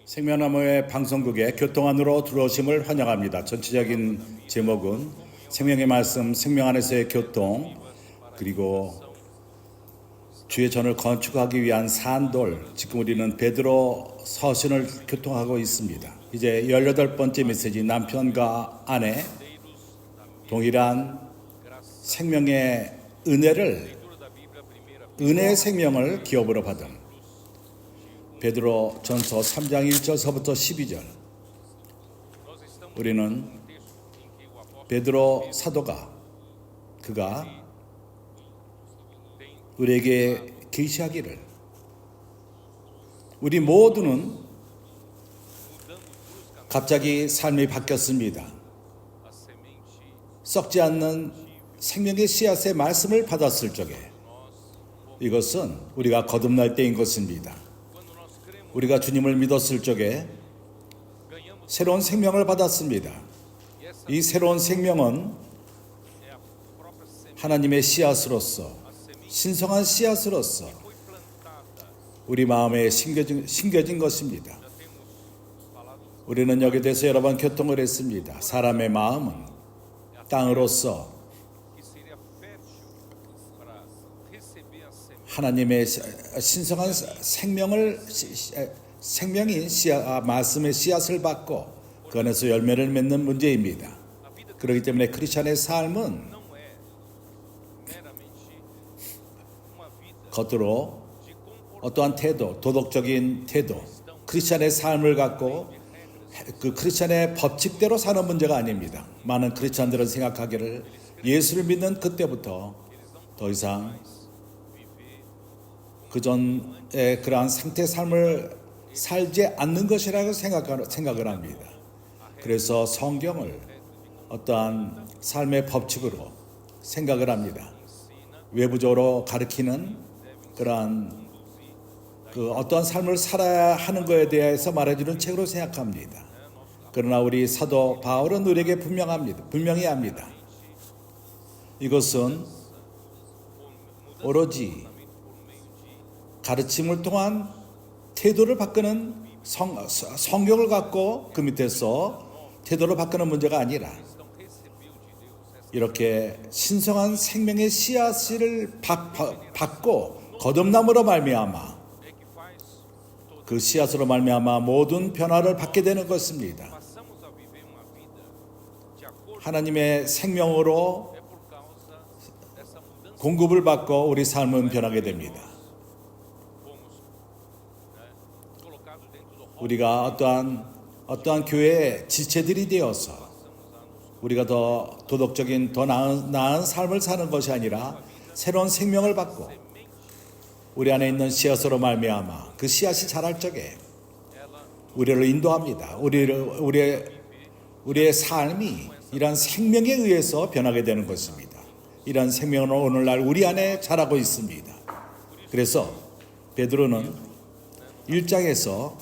생명나무의 방송국에 교통 안으로 들어오심을 환영합니다. 전체적인 제목은 생명의 말씀, 생명 안에서의 교통, 그리고 주의 전을 건축하기 위한 산돌, 지금 우리는 베드로 서신을 교통하고 있습니다. 이제 18번째 메시지, 남편과 아내 동일한 생명의 은혜의 생명을 기업으로 받은 베드로 전서 3장 1절서부터 12절. 우리는 베드로 사도가 그가 우리에게 계시하기를, 우리 모두는 갑자기 삶이 바뀌었습니다. 썩지 않는 생명의 씨앗의 말씀을 받았을 적에 이것은 우리가 거듭날 때인 것입니다. 우리가 주님을 믿었을 적에 새로운 생명을 받았습니다. 이 새로운 생명은 하나님의 씨앗으로서, 신성한 씨앗으로서 우리 마음에 심겨진 것입니다. 우리는 여기에 대해서 여러 번 교통을 했습니다. 사람의 마음은 땅으로서 하나님의 신성한 생명인 말씀의 씨앗을 받고 그 안에서 열매를 맺는 문제입니다. 그렇기 때문에 크리스찬의 삶은 겉으로 어떠한 태도, 도덕적인 태도, 크리스찬의 삶을 갖고 그 크리스찬의 법칙대로 사는 문제가 아닙니다. 많은 크리스찬들은 생각하기를 예수를 믿는 그때부터 더 이상 그 전에 그러한 상태의 삶을 살지 않는 것이라고 생각을 합니다. 그래서 성경을 어떠한 삶의 법칙으로 생각을 합니다. 외부적으로 가르치는 그러한 어떠한 삶을 살아야 하는 것에 대해서 말해주는 책으로 생각합니다. 그러나 우리 사도 바울은 우리에게 분명히 합니다. 이것은 오로지 가르침을 통한 태도를 바꾸는 성경을 갖고 그 밑에서 태도를 바꾸는 문제가 아니라 이렇게 신성한 생명의 씨앗을 받고 거듭남으로 말미암아 그 씨앗으로 말미암아 모든 변화를 받게 되는 것입니다. 하나님의 생명으로 공급을 받고 우리 삶은 변하게 됩니다. 우리가 어떠한 교회의 지체들이 되어서 우리가 더 도덕적인, 더 나은 삶을 사는 것이 아니라 새로운 생명을 받고 우리 안에 있는 씨앗으로 말미암아 그 씨앗이 자랄 적에 우리를 인도합니다. 우리의 삶이 이러한 생명에 의해서 변하게 되는 것입니다. 이러한 생명은 오늘날 우리 안에 자라고 있습니다. 그래서 베드로는 1장에서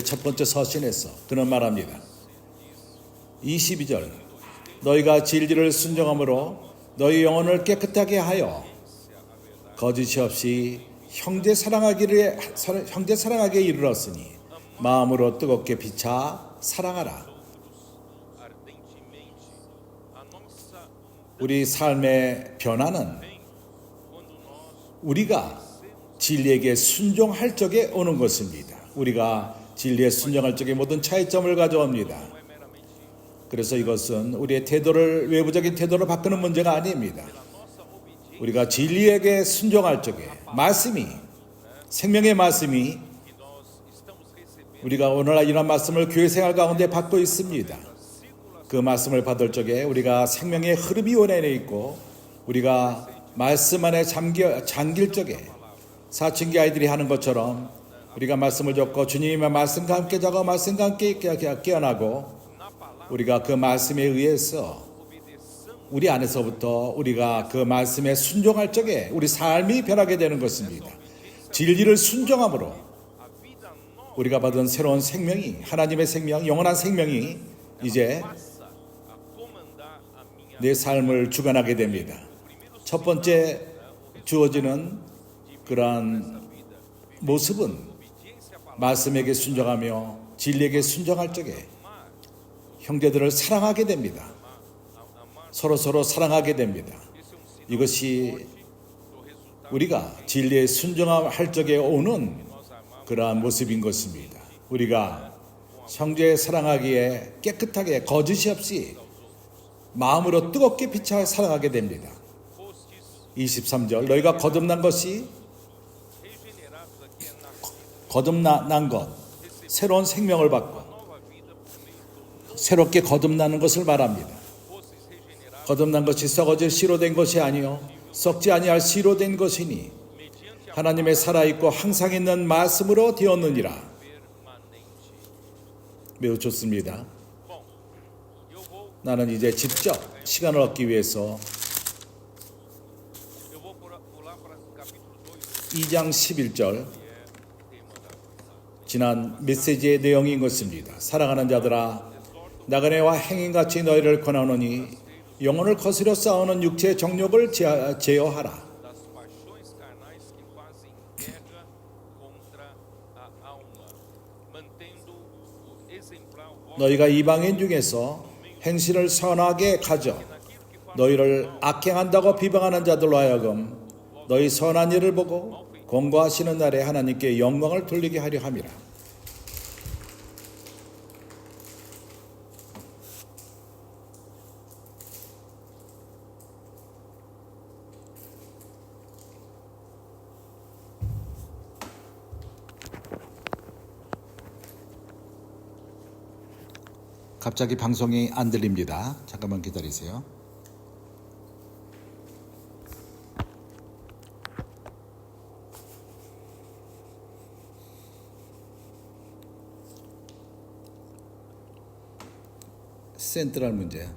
첫 번째 서신에서 그는 말합니다. 22절, 너희가 진리를 순종함으로 너희 영혼을 깨끗하게 하여 거짓이 없이 형제 사랑하게 이르렀으니 마음으로 뜨겁게 비차 사랑하라. 우리 삶의 변화는 우리가 진리에게 순종할 적에 오는 것입니다. 우리가 진리에 순종할 적에 모든 차이점을 가져옵니다. 그래서 이것은 우리의 외부적인 태도를 바꾸는 문제가 아닙니다. 우리가 진리에게 순종할 적에 생명의 말씀이 우리가 오늘날 이런 말씀을 교회 생활 가운데 받고 있습니다. 그 말씀을 받을 적에 우리가 생명의 흐름이 원해 있고 우리가 말씀 안에 잠길 적에 사춘기 아이들이 하는 것처럼 우리가 말씀을 듣고 주님의 말씀과 함께 자고 말씀과 함께 깨어나고 우리가 그 말씀에 의해서 우리 안에서부터 우리가 그 말씀에 순종할 적에 우리 삶이 변하게 되는 것입니다. 진리를 순종함으로 우리가 받은 새로운 생명이, 하나님의 생명, 영원한 생명이 이제 내 삶을 주관하게 됩니다. 첫 번째 주어지는 그러한 모습은 말씀에게 순종하며 진리에게 순종할 적에 형제들을 사랑하게 됩니다. 서로 사랑하게 됩니다. 이것이 우리가 진리에 순종할 적에 오는 그러한 모습인 것입니다. 우리가 형제 사랑하기에 깨끗하게 거짓이 없이 마음으로 뜨겁게 빛을 사랑하게 됩니다. 23절 너희가 거듭난 것이 거듭난 것 새로운 생명을 받고 새롭게 거듭나는 것을 말합니다. 거듭난 것이 썩어질 씨로 된 것이 아니요 썩지 아니할 씨로 된 것이니 하나님의 살아있고 항상 있는 말씀으로 되었느니라. 매우 좋습니다. 나는 이제 직접 시간을 얻기 위해서 2장 11절 지난 메시지의 내용인 것입니다. 사랑하는 자들아 나그네와 행인같이 너희를 권하노니 영혼을 거스려 싸우는 육체의 정욕을 제어하라. 너희가 이방인 중에서 행실을 선하게 가져 너희를 악행한다고 비방하는 자들로 하여금 너희 선한 일을 보고 공고하시는 날에 하나님께 영광을 돌리게 하려 함이라. 갑자기 방송이 안 들립니다. 잠깐만 기다리세요. 센트럴 문제야.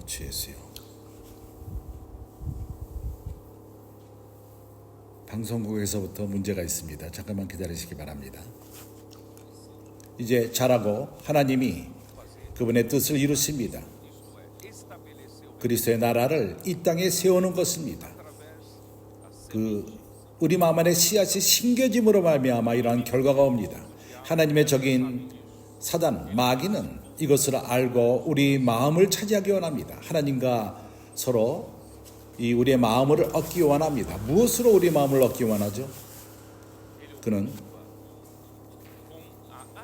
취했어요. 방송국에서부터 문제가 있습니다. 잠깐만 기다리시기 바랍니다. 이제 잘하고 하나님이 그분의 뜻을 이루십니다. 그리스도의 나라를 이 땅에 세우는 것입니다. 우리 마음 안에 씨앗이 심겨짐으로 말미암아 이러한 결과가 옵니다. 하나님의 적인 사단 마귀는 이것을 알고 우리 마음을 차지하기 원합니다. 하나님과 서로 우리의 마음을 얻기 원합니다. 무엇으로 우리 마음을 얻기 원하죠?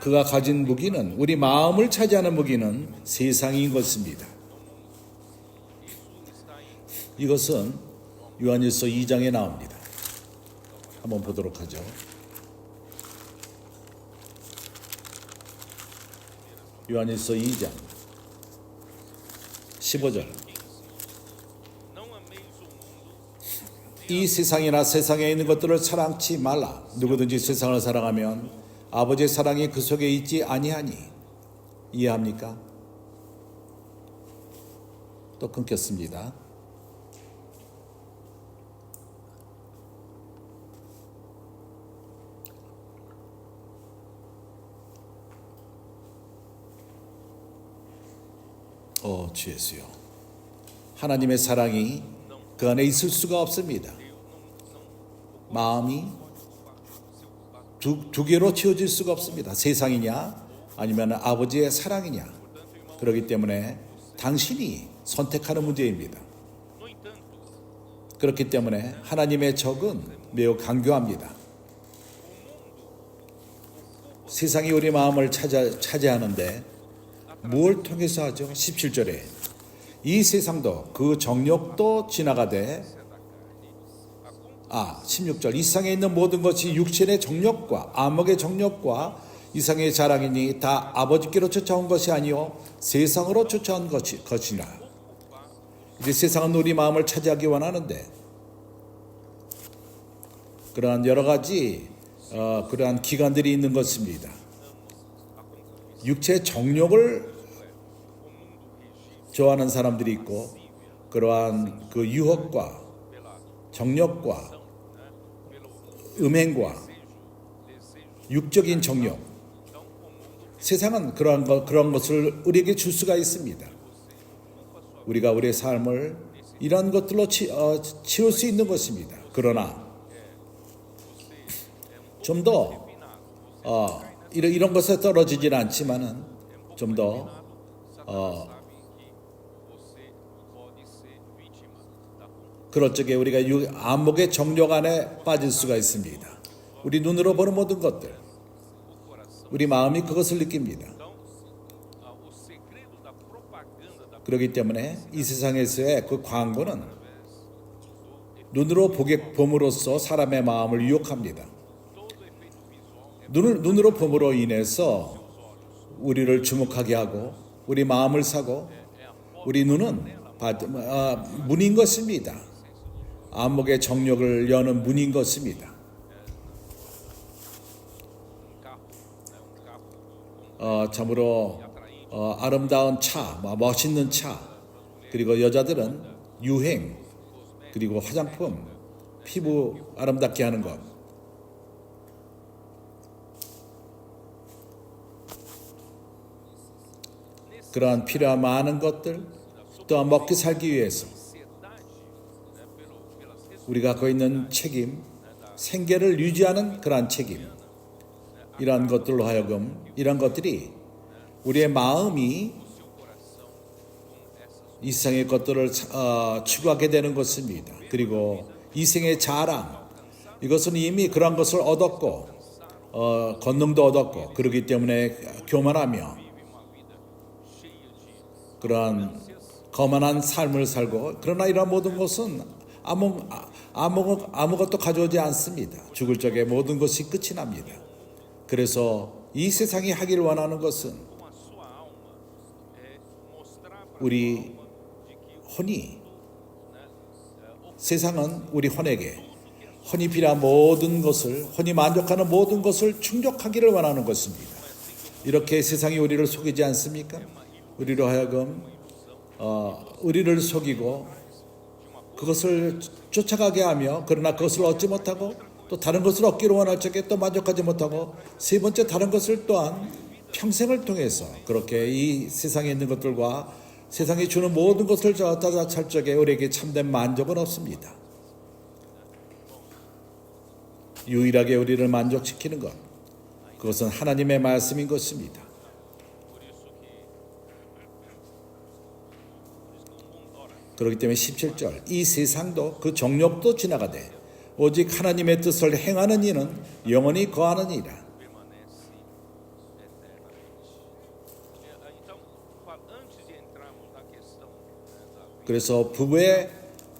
그가 가진 무기는 우리 마음을 차지하는 무기는 세상인 것입니다. 이것은 요한일서 2장에 나옵니다. 한번 보도록 하죠. 요한일서 2장 15절 이 세상이나 세상에 있는 것들을 사랑치 말라. 누구든지 세상을 사랑하면 아버지의 사랑이 그 속에 있지 아니하니. 이해합니까? 또 끊겼습니다. 취했어요. 하나님의 사랑이 그 안에 있을 수가 없습니다. 마음이 두 개로 치워질 수가 없습니다. 세상이냐 아니면 아버지의 사랑이냐. 그렇기 때문에 당신이 선택하는 문제입니다. 그렇기 때문에 하나님의 적은 매우 강교합니다. 세상이 우리 마음을 차지하는데 뭘 통해서 하죠? 17절에 이 세상도 그 정욕도 지나가되 16절 이상에 있는 모든 것이 육신의 정욕과 안목의 정욕과 이상의 자랑이니 다 아버지께로 쫓아온 것이 아니요 세상으로 쫓아온 것이라. 이제 세상은 우리 마음을 차지하기 원하는데 그러한 여러 가지 그러한 기관들이 있는 것입니다. 육체의 정욕을 좋아하는 사람들이 있고 그러한 그 유혹과 정욕과 음행과 육적인 정욕 세상은 그런 것을 우리에게 줄 수가 있습니다. 우리가 우리의 삶을 이런 것들로 치울 수 있는 것입니다. 그러나 좀 더 이런 것에 떨어지진 않지만은 좀 더 그럴 적에 우리가 안목의 정욕 안에 빠질 수가 있습니다. 우리 눈으로 보는 모든 것들, 우리 마음이 그것을 느낍니다. 그렇기 때문에 이 세상에서의 그 광고는 눈으로 봄으로써 사람의 마음을 유혹합니다. 눈으로 봄으로 인해서 우리를 주목하게 하고 우리 마음을 사고 우리 눈은 문인 것입니다. 안목의 정욕을 여는 문인 것입니다. 참으로 아름다운 차, 멋있는 차, 그리고 여자들은 유행, 그리고 화장품, 피부 아름답게 하는 것, 그러한 필요한 많은 것들, 또한 먹기 살기 위해서 우리가 갖고 있는 책임, 생계를 유지하는 그러한 책임, 이러한 것들로 하여금 이런 것들이 우리의 마음이 이 세상의 것들을 추구하게 되는 것입니다. 그리고 이생의 자랑, 이것은 이미 그러한 것을 얻었고 권능도 얻었고 그렇기 때문에 교만하며 그러한 거만한 삶을 살고, 그러나 이러한 모든 것은 아무것도 가져오지 않습니다. 죽을 적에 모든 것이 끝이 납니다. 그래서 이 세상이 하기를 원하는 것은 우리 혼이, 세상은 우리 혼에게 혼이 필요한 모든 것을, 혼이 만족하는 모든 것을 충족하기를 원하는 것입니다. 이렇게 세상이 우리를 속이지 않습니까? 우리로 하여금 우리를 속이고 그것을 쫓아가게 하며, 그러나 그것을 얻지 못하고 또 다른 것을 얻기를 원할 적에 또 만족하지 못하고, 세 번째 다른 것을 또한 평생을 통해서 그렇게 이 세상에 있는 것들과 세상이 주는 모든 것을 찾을 적에 우리에게 참된 만족은 없습니다. 유일하게 우리를 만족시키는 것, 그것은 하나님의 말씀인 것입니다. 그렇기 때문에 17절, 이 세상도 그 정욕도 지나가되 오직 하나님의 뜻을 행하는 이는 영원히 거하느니라. 그래서 부부의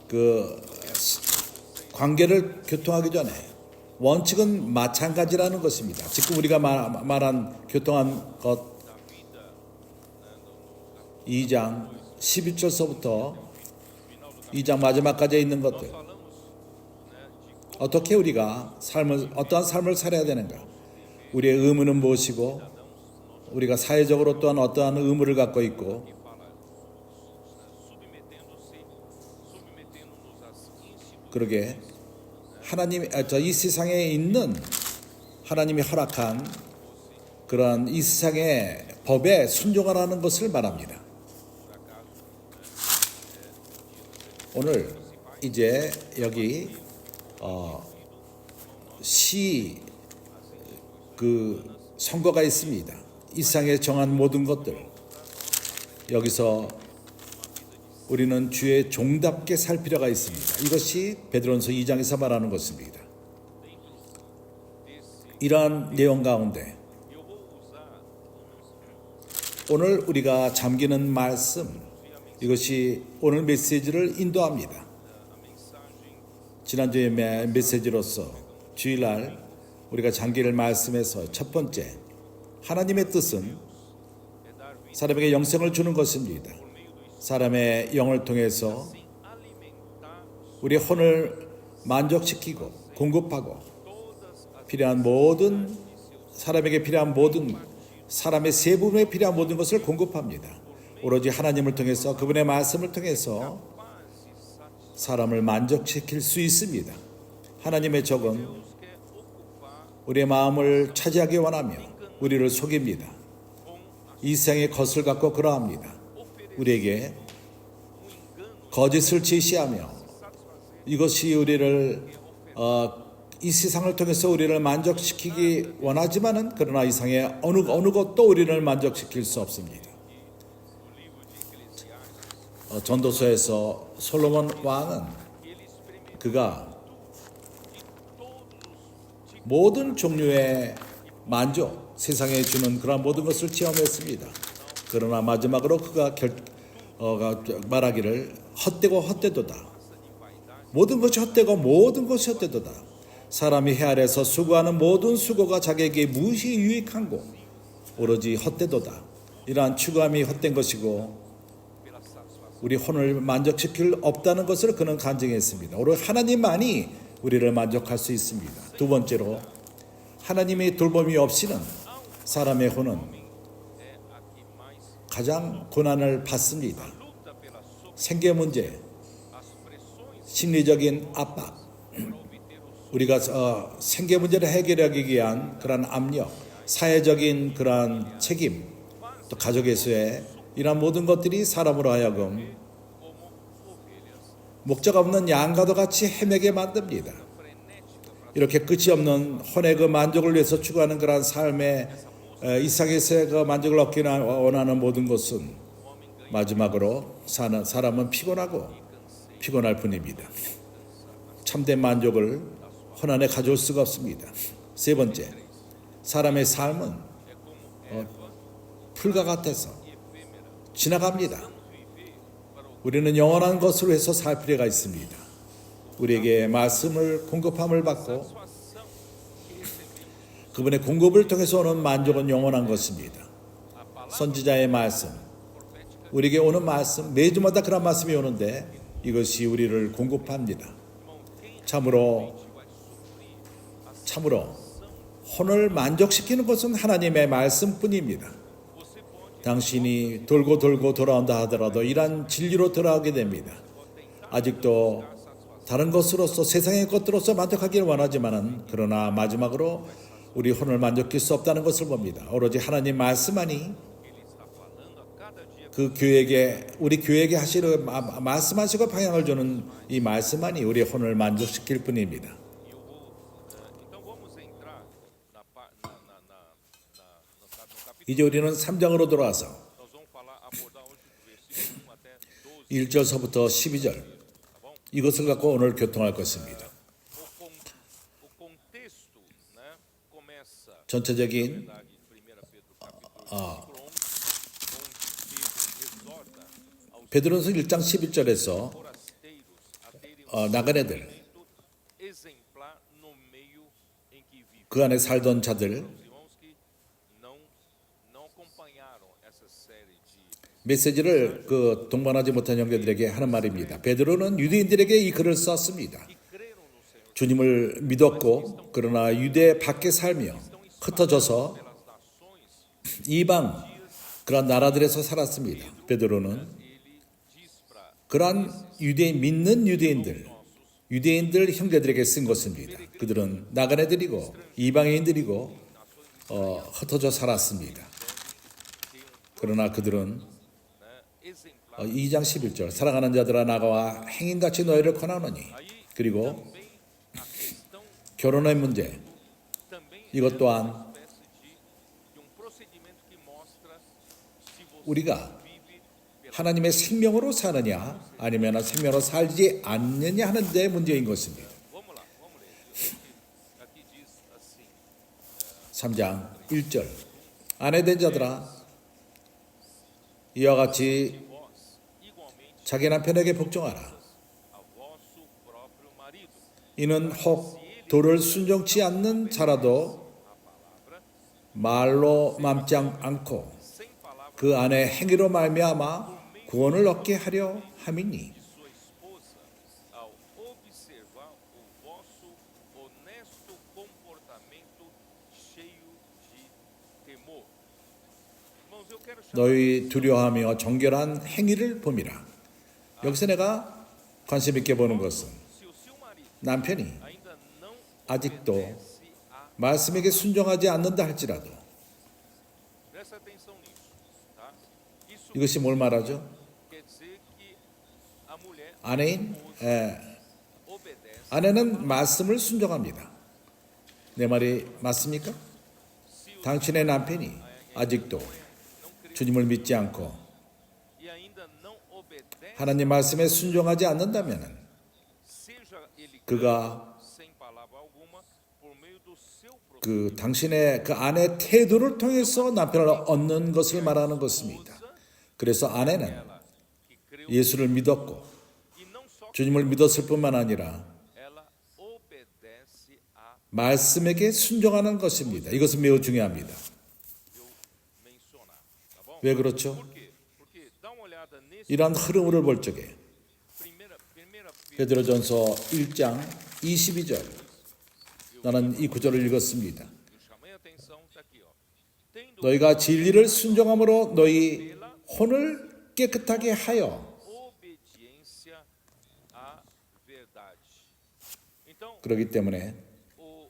그 관계를 교통하기 전에 원칙은 마찬가지라는 것입니다. 지금 우리가 말한 교통한 것 2장 11절서부터 2장 마지막까지 있는 것들, 어떻게 우리가 어떠한 삶을 살아야 되는가, 우리의 의무는 무엇이고 우리가 사회적으로 또한 어떠한 의무를 갖고 있고, 그러게 이 세상에 있는 하나님이 허락한 그런 이 세상의 법에 순종하라는 것을 말합니다. 오늘 이제 여기 선거가 있습니다. 이 세상에 정한 모든 것들, 여기서 우리는 주의 종답게 살 필요가 있습니다. 이것이 베드로전서 2장에서 말하는 것입니다. 이러한 내용 가운데 오늘 우리가 잠기는 말씀, 이것이 오늘 메시지를 인도합니다. 지난주의 메시지로서 주일날 우리가 잠기를 말씀에서 첫 번째, 하나님의 뜻은 사람에게 영생을 주는 것입니다. 사람의 영을 통해서 우리 혼을 만족시키고 공급하고 필요한 모든, 사람에게 필요한 모든, 사람의 세 부분에 필요한 모든 것을 공급합니다. 오로지 하나님을 통해서, 그분의 말씀을 통해서 사람을 만족시킬 수 있습니다. 하나님의 적은 우리의 마음을 차지하기 원하며 우리를 속입니다. 이 세상의 것을 갖고 그러합니다. 우리에게 거짓을 제시하며 이것이 우리를 이 세상을 통해서 우리를 만족시키기 원하지만은 그러나 이 세상의 어느 것도 우리를 만족시킬 수 없습니다. 전도서에서 솔로몬 왕은 그가 모든 종류의 만족, 세상에 주는 그런 모든 것을 체험했습니다. 그러나 마지막으로 그가 말하기를 헛되고 헛되도다. 모든 것이 헛되고 모든 것이 헛되도다. 사람이 해 아래서 수고하는 모든 수고가 자기에게 무엇이 유익한고 오로지 헛되도다. 이러한 추구함이 헛된 것이고 우리 혼을 만족시킬 없다는 것을 그는 간증했습니다. 오로지 하나님만이 우리를 만족할 수 있습니다. 두 번째로 하나님의 돌봄이 없이는 사람의 혼은 가장 고난을 받습니다. 생계 문제, 심리적인 압박, 우리가 생계 문제를 해결하기 위한 그런 압력, 사회적인 그런 책임, 또 가족에서의 이런 모든 것들이 사람으로 하여금 목적 없는 양과도 같이 헤매게 만듭니다. 이렇게 끝이 없는 혼의 그 만족을 위해서 추구하는 그런 삶의 이 세상에서의 그 만족을 얻기 원하는 모든 것은 마지막으로 사람은 피곤할 뿐입니다. 참된 만족을 혼 안에 가져올 수가 없습니다. 세 번째, 사람의 삶은 풀과 같아서 지나갑니다. 우리는 영원한 것으로 해서 살 필요가 있습니다. 우리에게 말씀을 공급함을 받고 그분의 공급을 통해서 오는 만족은 영원한 것입니다. 선지자의 말씀, 우리에게 오는 말씀, 매주마다 그런 말씀이 오는데 이것이 우리를 공급합니다. 참으로 혼을 만족시키는 것은 하나님의 말씀뿐입니다. 당신이 돌고 돌아온다 하더라도 이러한 진리로 돌아오게 됩니다. 아직도 다른 것으로서 세상의 것들로서 만족하기를 원하지만은 그러나 마지막으로 우리 혼을 만족할 수 없다는 것을 봅니다. 오로지 하나님 말씀만이 그 우리 교회에게 하시는 말씀하시고 방향을 주는 이 말씀만이 우리 혼을 만족시킬 뿐입니다. 이제 우리는 3장으로 돌아와서 1절서부터 12절 이것을 갖고 오늘 교통할 것입니다. 전체적인 베드로전서 1장 11절에서 나그네들 그 안에 살던 자들 메시지를 동반하지 못한 형제들에게 하는 말입니다. 베드로는 유대인들에게 이 글을 썼습니다. 주님을 믿었고 그러나 유대 밖에 살며 흩어져서 이방 그런 나라들에서 살았습니다. 베드로는 그러한 믿는 유대인들 형제들에게 쓴 것입니다. 그들은 나그네들이고 이방인들이고 흩어져 살았습니다. 그러나 그들은 2장 11절 사랑하는 자들아 나가와 행인같이 너희를 권하노니 그리고 결혼의 문제 이것 또한 우리가 하나님의 생명으로 사느냐 아니면 생명으로 살지 않느냐 하는 데 문제인 것입니다. 3장 1절 아내된 자들아 이와 같이 자기 남편에게 복종하라. 이는 혹 도를 순종치 않는 자라도 말로 맘지 않고 그 안에 행위로 말미암아 구원을 얻게 하려 함이니 너희 두려워하며 정결한 행위를 봄이라. 여기서 내가 관심 있게 보는 것은 남편이 아직도 말씀에게 순종하지 않는다 할지라도 이것이 뭘 말하죠? quer dizer que a mulher 아내인 obedece. 아내는 말씀을 순종합니다. 내 말이 맞습니까? 당신의 남편이 아직도 주님을 믿지 않고 E ainda não obedece, 하나님 말씀에 순종하지 않는다면 seja ele 그가 sem palavra alguma, por meio do seu propósito. 그 당신의 그 아내의 태도를 통해서 남편을 얻는 것을 말하는 것입니다. 그래서 아내는 Que creu 예수를 믿었고 e não só 주님을 믿었을 뿐만 아니라 ela obedece a 말씀에게 순종하는 것입니다. 이것은 매우 중요합니다. eu mencionar, tá bom? 왜 그렇죠? Por quê? Porque dá uma olhada nesse 이러한 흐름을 볼 적에 primeira 베드로전서 1장 22절 나는 이 구절을 읽었습니다. eu chamei a atenção tá aqui, ó. Tendo 너희가 진리를 순종함으로 너희 혼을 깨끗하게 하여 obediência à verdade. Então, 그렇기 때문에 o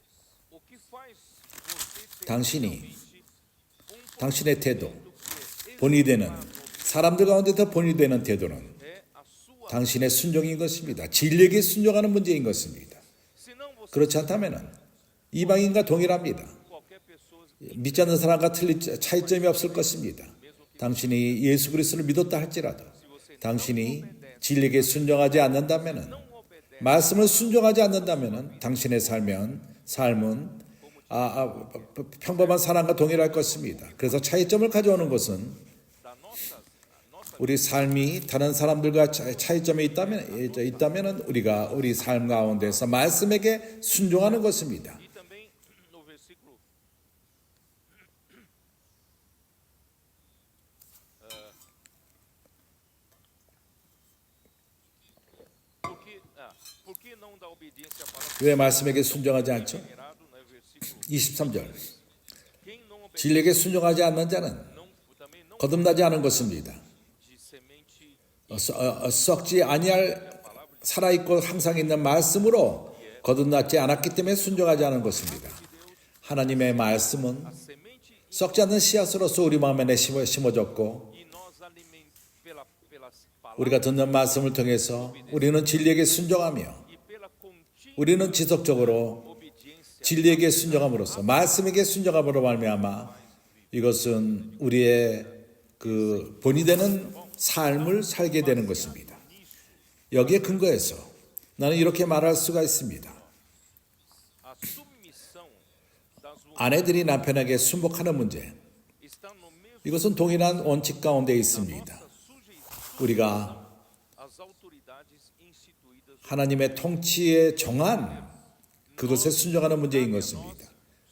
que faz você ter 당신이 realmente 당신의 태도 que é 본이 되는 사람들 가운데서 본이 되는 태도는 é a sua. 당신의 순종인 것입니다. 진리에게 순종하는 문제인 것입니다. Senão você 그렇지 않다면 이방인과 동일합니다. qualquer pessoa 믿지 않는 사람과 틀린 차이점이 없을 것입니다. 당신이 예수 그리스도를 믿었다 할지라도 당신이 진리에게 순종하지 않는다면 말씀을 순종하지 않는다면 당신의 삶은 평범한 사람과 동일할 것입니다. 그래서 차이점을 가져오는 것은 da nossa 우리 삶이 다른 사람들과 차이점이 있다면 우리가 우리 삶 가운데서 말씀에게 순종하는 것입니다. e também no versículo por que não dá obediência à palavra 왜 말씀에게 순종하지 않죠? primeirado, né, versículo 23절 quem não obedece 진리에게 순종하지 않는 자는 também não 거듭나지 않은 것입니다. de semente 썩지 아니할 살아있고 항상 있는 말씀으로 거듭나지 않았기 때문에 순종하지 않은 것입니다. 하나님의 말씀은 semente 썩지 않는 씨앗으로서 우리 마음에 심어졌고 e nós pelas palavras 우리가 듣는 말씀을 통해서 우리는 진리에게 순종하며 e pela contínua 우리는 지속적으로 obediência 진리에게 순종함으로써 말씀에게 순종함으로 말미암아 이것은 우리의 그 본이 되는 삶을 살게 되는 것입니다. 여기에 근거해서 나는 이렇게 말할 수가 있습니다. a submissão das mulheres 아내들이 남편에게 순복하는 문제 está no mesmo 이것은 동일한 원칙 가운데 있습니다. sujeição 우리가 às autoridades instituídas 하나님의 통치에 정한 그것에 순종하는 문제인 것입니다.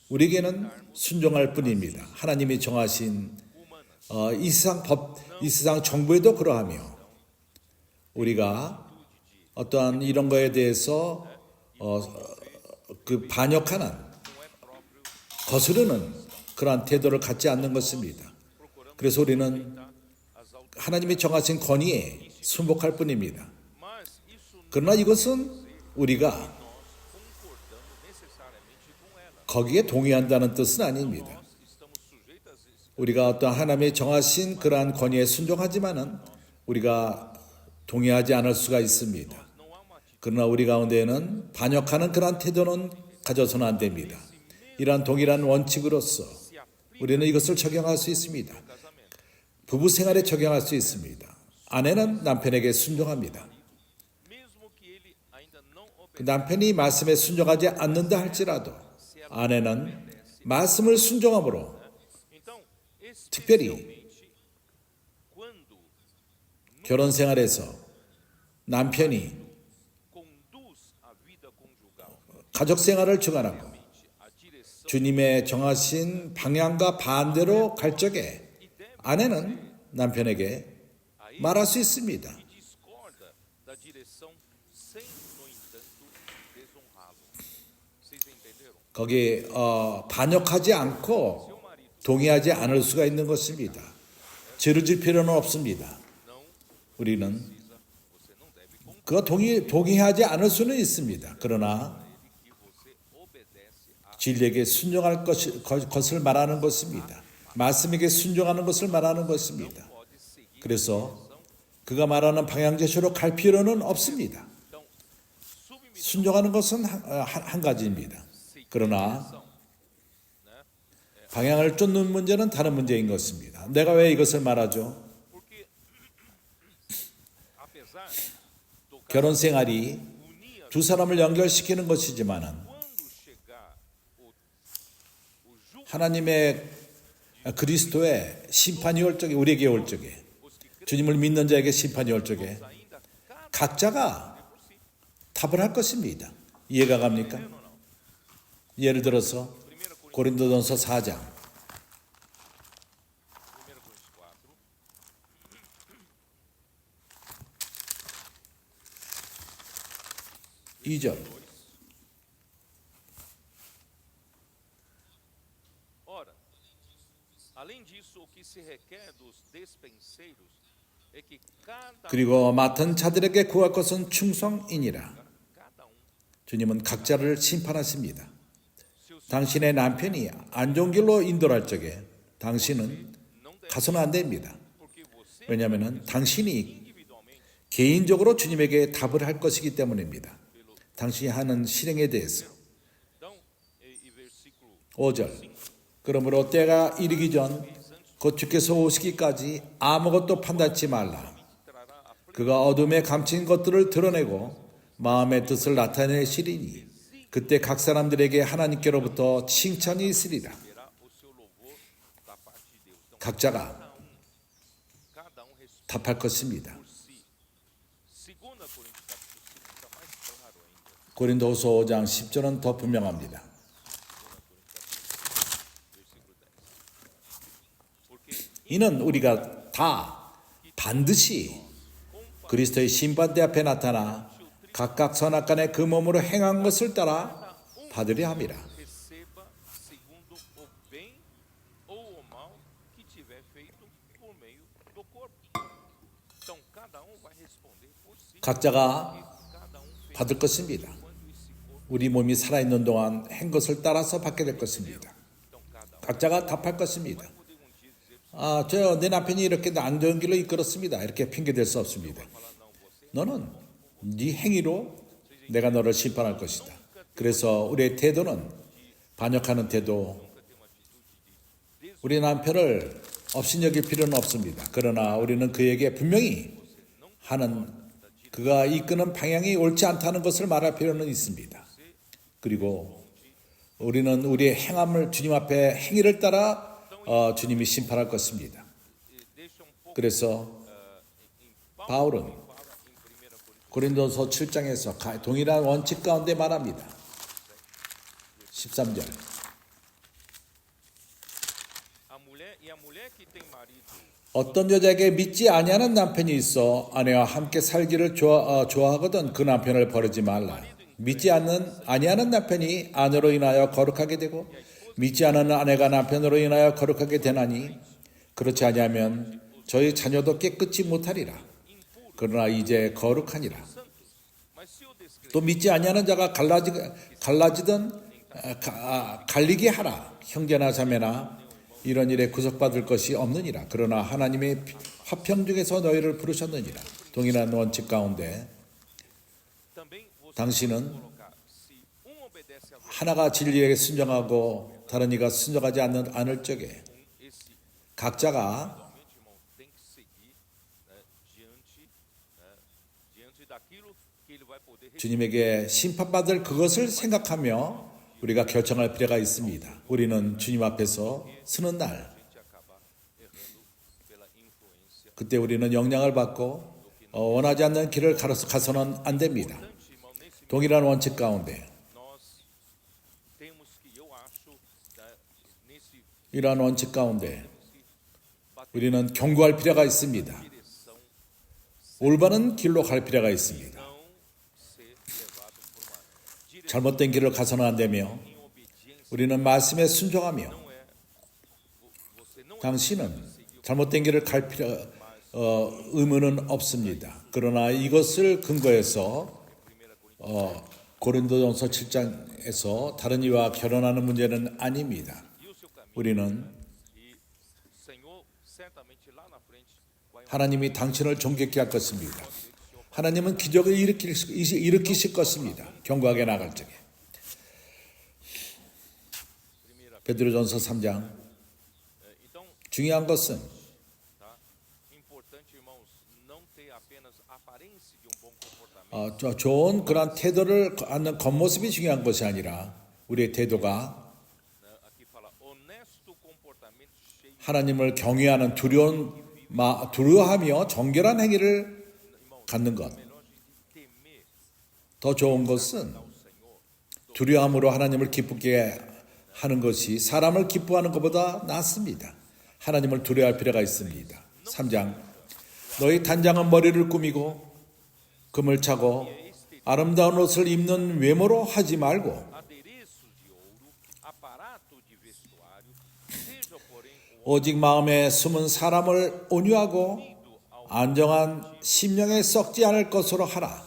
우리에게는 순종할 뿐입니다. 하나님이 정하신 이 세상 법, 이 세상 정부에도 그러하며 우리가 어떠한 이런 거에 대해서 그 반역하는 거스르는 그러한 태도를 갖지 않는 것입니다. 그래서 우리는 하나님이 정하신 권위에 순복할 뿐입니다. mas isso 그러나 이것은 우리가 concordando necessariamente com ela. 거기에 동의한다는 뜻은 아닙니다. Estamos sujeitos a isso. 우리가 어떤 하나님이 정하신 그러한 권위에 순종하지만은 우리가 동의하지 않을 수가 있습니다. Não há uma atitude 그러나 우리 가운데에는 반역하는 그러한 태도는 가져서는 안 됩니다. 이러한 동일한 원칙으로서 우리는 이것을 적용할 수 있습니다. 부부 생활에 적용할 수 있습니다. 아내는 남편에게 순종합니다. mesmo que ele ainda não 그 남편이 말씀에 순종하지 않는다 할지라도 아내는 말씀을 순종함으로 então 특별히 especialmente quando 결혼 생활에서 남편이 conduz a vida conjugal 가족 생활을 주관하고 a direção 주님의 정하신 방향과 반대로 갈 적에 아내는 남편에게 말할 수 있습니다. e discorda da direção sem no entanto desonrá-lo. Vocês entenderam? 거기에 반역하지 않고 동의하지 않을 수가 있는 것입니다. 죄를 질 필요는 없습니다. Não 우리는 precisa, você não deve concordar 그가 동의하지 않을 수는 있습니다. 그러나 que você obedece a 진리에게 순종할 것을 말하는 것입니다. 말씀에게 순종하는 것을 말하는 것입니다. pode seguir 그래서 그가 말하는 방향제시로 갈 필요는 없습니다. Então, submissão, 순종하는 것은 한 가지입니다. 그러나 né? 방향을 쫓는 문제는 다른 문제인 것입니다. 내가 왜 이것을 말하죠? Porque, apesar do 결혼 생활이 unir, 두 사람을 연결시키는 것이지만은 quando chegar o julgamento, 하나님의 그리스도의 심판이 올 적에, 우리에게 올 적에, 주님을 믿는 자에게 심판이 올 적에 ainda cada 각자가 por si. 답을 할 것입니다. 이해가 갑니까? Entendendo ou não? 예를 들어서 1 고린도전서 4장 4. 2절 Ora, além disso, o que se requer dos despenseiros é que 그리고 맡은 자들에게 구할 것은 충성이니라. cada 주님은 각자를 심판하십니다. seus 당신의 남편이 안 좋은 길로 인도할 적에 당신은 não deve, 가서는 안 됩니다. porque você 왜냐하면 당신이 individualmente 개인적으로 주님에게 답을 할 것이기 때문입니다. 당신이 하는 실행에 대해서. então e versículo 5절 그러므로 때가 이르기 전 곧 주께서 오시기까지 아무것도 판단치 말라. trará a 그가 어둠에 감춘 것들을 드러내고 마음의 뜻을 나타내시리니 그때 각 사람들에게 하나님께로부터 칭찬이 있으리라. receberá o seu louvor da parte de Deus. Então, 각자가 cada responde 답할 것입니다. por si. 2 Coríntios capítulo 5 está mais claro ainda. 고린도후서 5장 10절은 더 분명합니다. Versículo 10. Porque 이는 우리가 다 반드시 그리스도의 심판대 앞에 나타나 각각 선악간에 그 몸으로 행한 것을 따라 받으려 함이라. receba segundo o bem ou o mal que tiver feito por meio do corpo. Então cada vai responder por si. 각자가 Cada fez 받을 것입니다. quando esse corpo. 우리 몸이 살아있는 동안 행 것을 따라서 받게 될 것입니다. Então cada 각자가 답할 것입니다. poder dia dizer 저 내 남편이 이렇게 안 좋은 길로 이끌었습니다. 이렇게 핑계댈 수 없습니다. 너는 네 행위로 내가 너를 심판할 것이다. 그래서 우리의 태도는 반역하는 태도, 우리 남편을 업신여길 필요는 없습니다. 그러나 우리는 그에게 분명히 하는 그가 이끄는 방향이 옳지 않다는 것을 말할 필요는 있습니다. 그리고 우리는 우리의 행함을 주님 앞에 행위를 따라 주님이 심판할 것입니다. deixa pouco 그래서 em 바울은 fala em 1 Coríntios 고린도서 7장에서 동일한 원칙 가운데 말합니다. 13절 a mulher que tem marido 어떤 여자에게 믿지 아니하는 남편이 있어 아내와 함께 살기를 좋아하거든 그 남편을 버리지 말라. 믿지 아니하는 남편이 아내로 인하여 거룩하게 되고 믿지 않는 아내가 남편으로 인하여 거룩하게 되나니 그렇지 아니하면 저희 자녀도 깨끗이 못하리라. 그러나 이제 거룩하니라. mas se o descrente 또 믿지 아니하는 자가 갈리게 하라. 형제나 자매나 이런 일에 구속받을 것이 없느니라. 그러나 하나님의 화평 중에서 너희를 부르셨느니라. 동일한 원칙 가운데 também você 당신은 colocar se obedece a 하나가 진리에게 순종하고 다른 이가 순종하지 않을 적에 esse 각자가 realmente irmão tem que seguir né, diante daquilo que ele vai poder receber. 주님에게 심판받을 그것을 생각하며 우리가 결정할 필요가 있습니다. 우리는 주님 앞에서 서는 날 gente acabar errando pela influência. 그때 우리는 영향을 받고 원하지 않는 길을 가서는 안 됩니다. Irmão, nesse 동일한 원칙 가운데 nós temos que eu acho né, nesse 이러한 원칙 가운데 우리는 경고할 필요가 있습니다. direção 올바른 길로 갈 필요가 있습니다. não ser levado por uma direção 잘못된 길을 가서는 안 되며 em obediência. 우리는 말씀에 순종하며 Não é você não 당신은 잘못된 길을 갈 의무는 없습니다. 그러나 이것을 근거해서 고린도전서 7장에서 다른 이와 결혼하는 문제는 아닙니다. e o seu caminho. 우리는 E o Senhor certamente lá na frente, 하나님이 당신을 존귀케 할 것입니다. 하나님은 기적을 일으키실 것입니다. 경고하게 나갈 적에. 베드로전서 3장. Então, 중요한 것은 tá? Importante, irmãos, não ter apenas a aparência de bom comportamento, 좋은 그런 태도를 갖는 겉모습이 중요한 것이 아니라 우리의 태도가 né? Aqui fala honesto comportamento cheio 하나님을 경외하는 두려워하며 정결한 행위를 갖는 것. melhor de temer 더 좋은 것은 ao Senhor. 두려움으로 하나님을 기쁘게 하는 것이 사람을 기뻐하는 것보다 낫습니다. 하나님을 두려워할 필요가 있습니다. 3장. 너희 단장은 머리를 꾸미고 금을 차고 아름다운 옷을 입는 외모로 하지 말고 Adereços de ouro, aparato de vestuário, seja porém 오직 마음에 숨은 사람을 온유하고 안정한 심령에 썩지 않을 것으로 하라.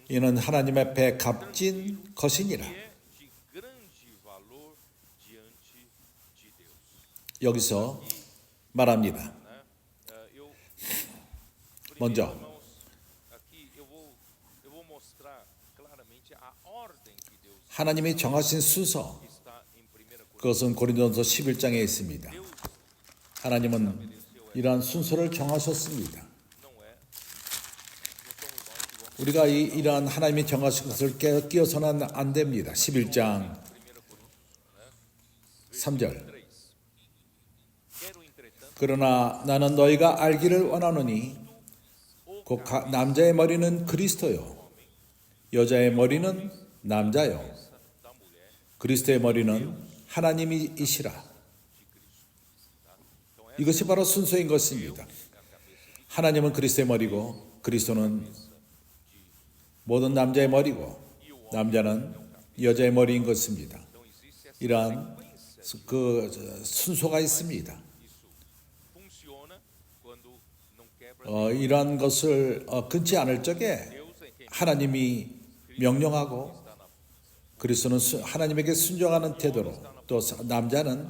이는 하나님 앞에 값진 것이니라. é de grande valor diante de Deus. 여기서 말합니다. Né? Eu 먼저 irmãos, aqui eu vou mostrar claramente a ordem que Deus 하나님이 정하신 순서, está em 1 Coríntios. 그것은 고린도전서 11장에 있습니다. 하나님은 이러한 순서를 정하셨습니다. Não somos nós que vamos 우리가 이러한 하나님이 정하신 것을 끼어서는 안 됩니다. 11장 3절. quero entretanto 그러나 나는 너희가 알기를 원하노니 곧 남자의 머리는 그리스도요 여자의 머리는 남자요 da mulher. 그리스도의 머리는 하나님이시라. 이것이 바로 순서인 것입니다. 하나님은 그리스도의 머리고 그리스도는 모든 남자의 머리고 남자는 여자의 머리인 것입니다. Então existe essa 이러한 그 순서가 있습니다. isso funciona quando não quebra. 이러한 것을 끊지 않을 적에 Deus é quem 하나님이 명령하고 está na 그리스도는 하나님에게 순종하는 태도로 또 남자는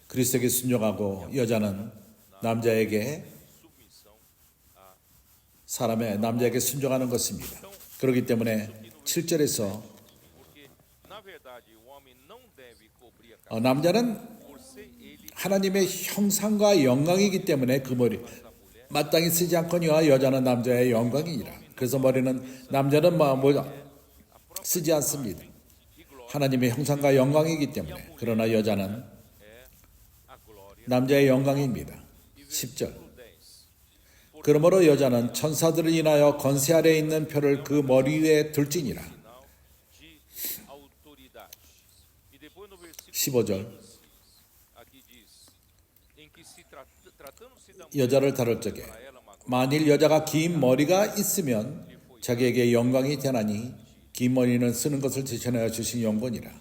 그리스도에게 순종하고 여자는 남자에게 submissão a 사람의 남자에게 순종하는 것입니다. 그렇기 때문에 7절에서 porque na verdade o homem não deve cobrir a cabeça 남자는 por ser ele 하나님의 형상과 영광이기 때문에 그 머리 마땅히 쓰지 않거니와 여자는 남자의 영광이니라. 그래서 머리는 남자는 쓰지 않습니다. 하나님의 형상과 영광이기 때문에. 그러나 여자는 a glória. 남자의 영광입니다. 10절. 10. 그러므로 여자는 천사들을 인하여 건세 아래에 있는 표를 그 머리 위에 둘지니라. Sinal de autoridade. E depois no versículo 15절. aqui diz em que se tratando-se da 여자를 다룰 적에 para ela uma 만일 여자가 긴 머리가 있으면 자기에게 영광이 되나니 긴 머리는 쓰는 것을 제천하여 주신 영권이라. em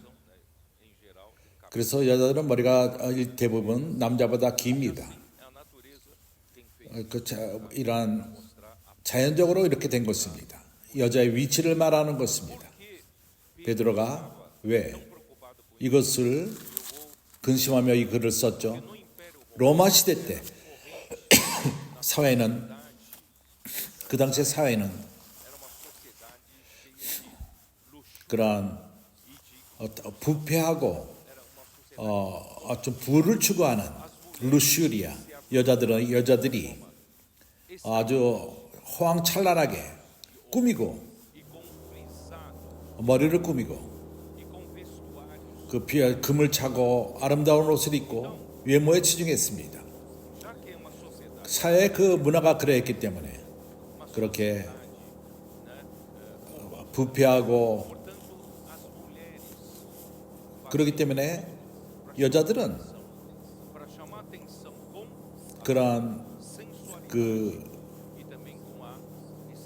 geral 그래서 여자들은 머리가 대부분 남자보다 깁니다. a natureza tem feito 이러한 자연적으로 이렇게 된 것입니다. 여자의 위치를 말하는 것입니다. 베드로가 왜 preocupado com 이것을 근심하며 이 글을 썼죠? 로마 시대 때 사회는 그 당시의 사회는 era uma sociedade cheia de luxo 그러한 부패하고 좀 부를 추구하는 루슈리아 여자들이 아주 호황찬란하게 꾸미고 e com pensado 머리를 꾸미고 e com vestuários 그 금을 차고 아름다운 옷을 입고 외모에 치중했습니다. já que é uma sociedade 사회의 그 문화가 그랬기 때문에 그렇게 부패하고 portanto as mulheres 그렇기 때문에 여자들은 para chamar atenção com 그러한 sensualidade 그 e também com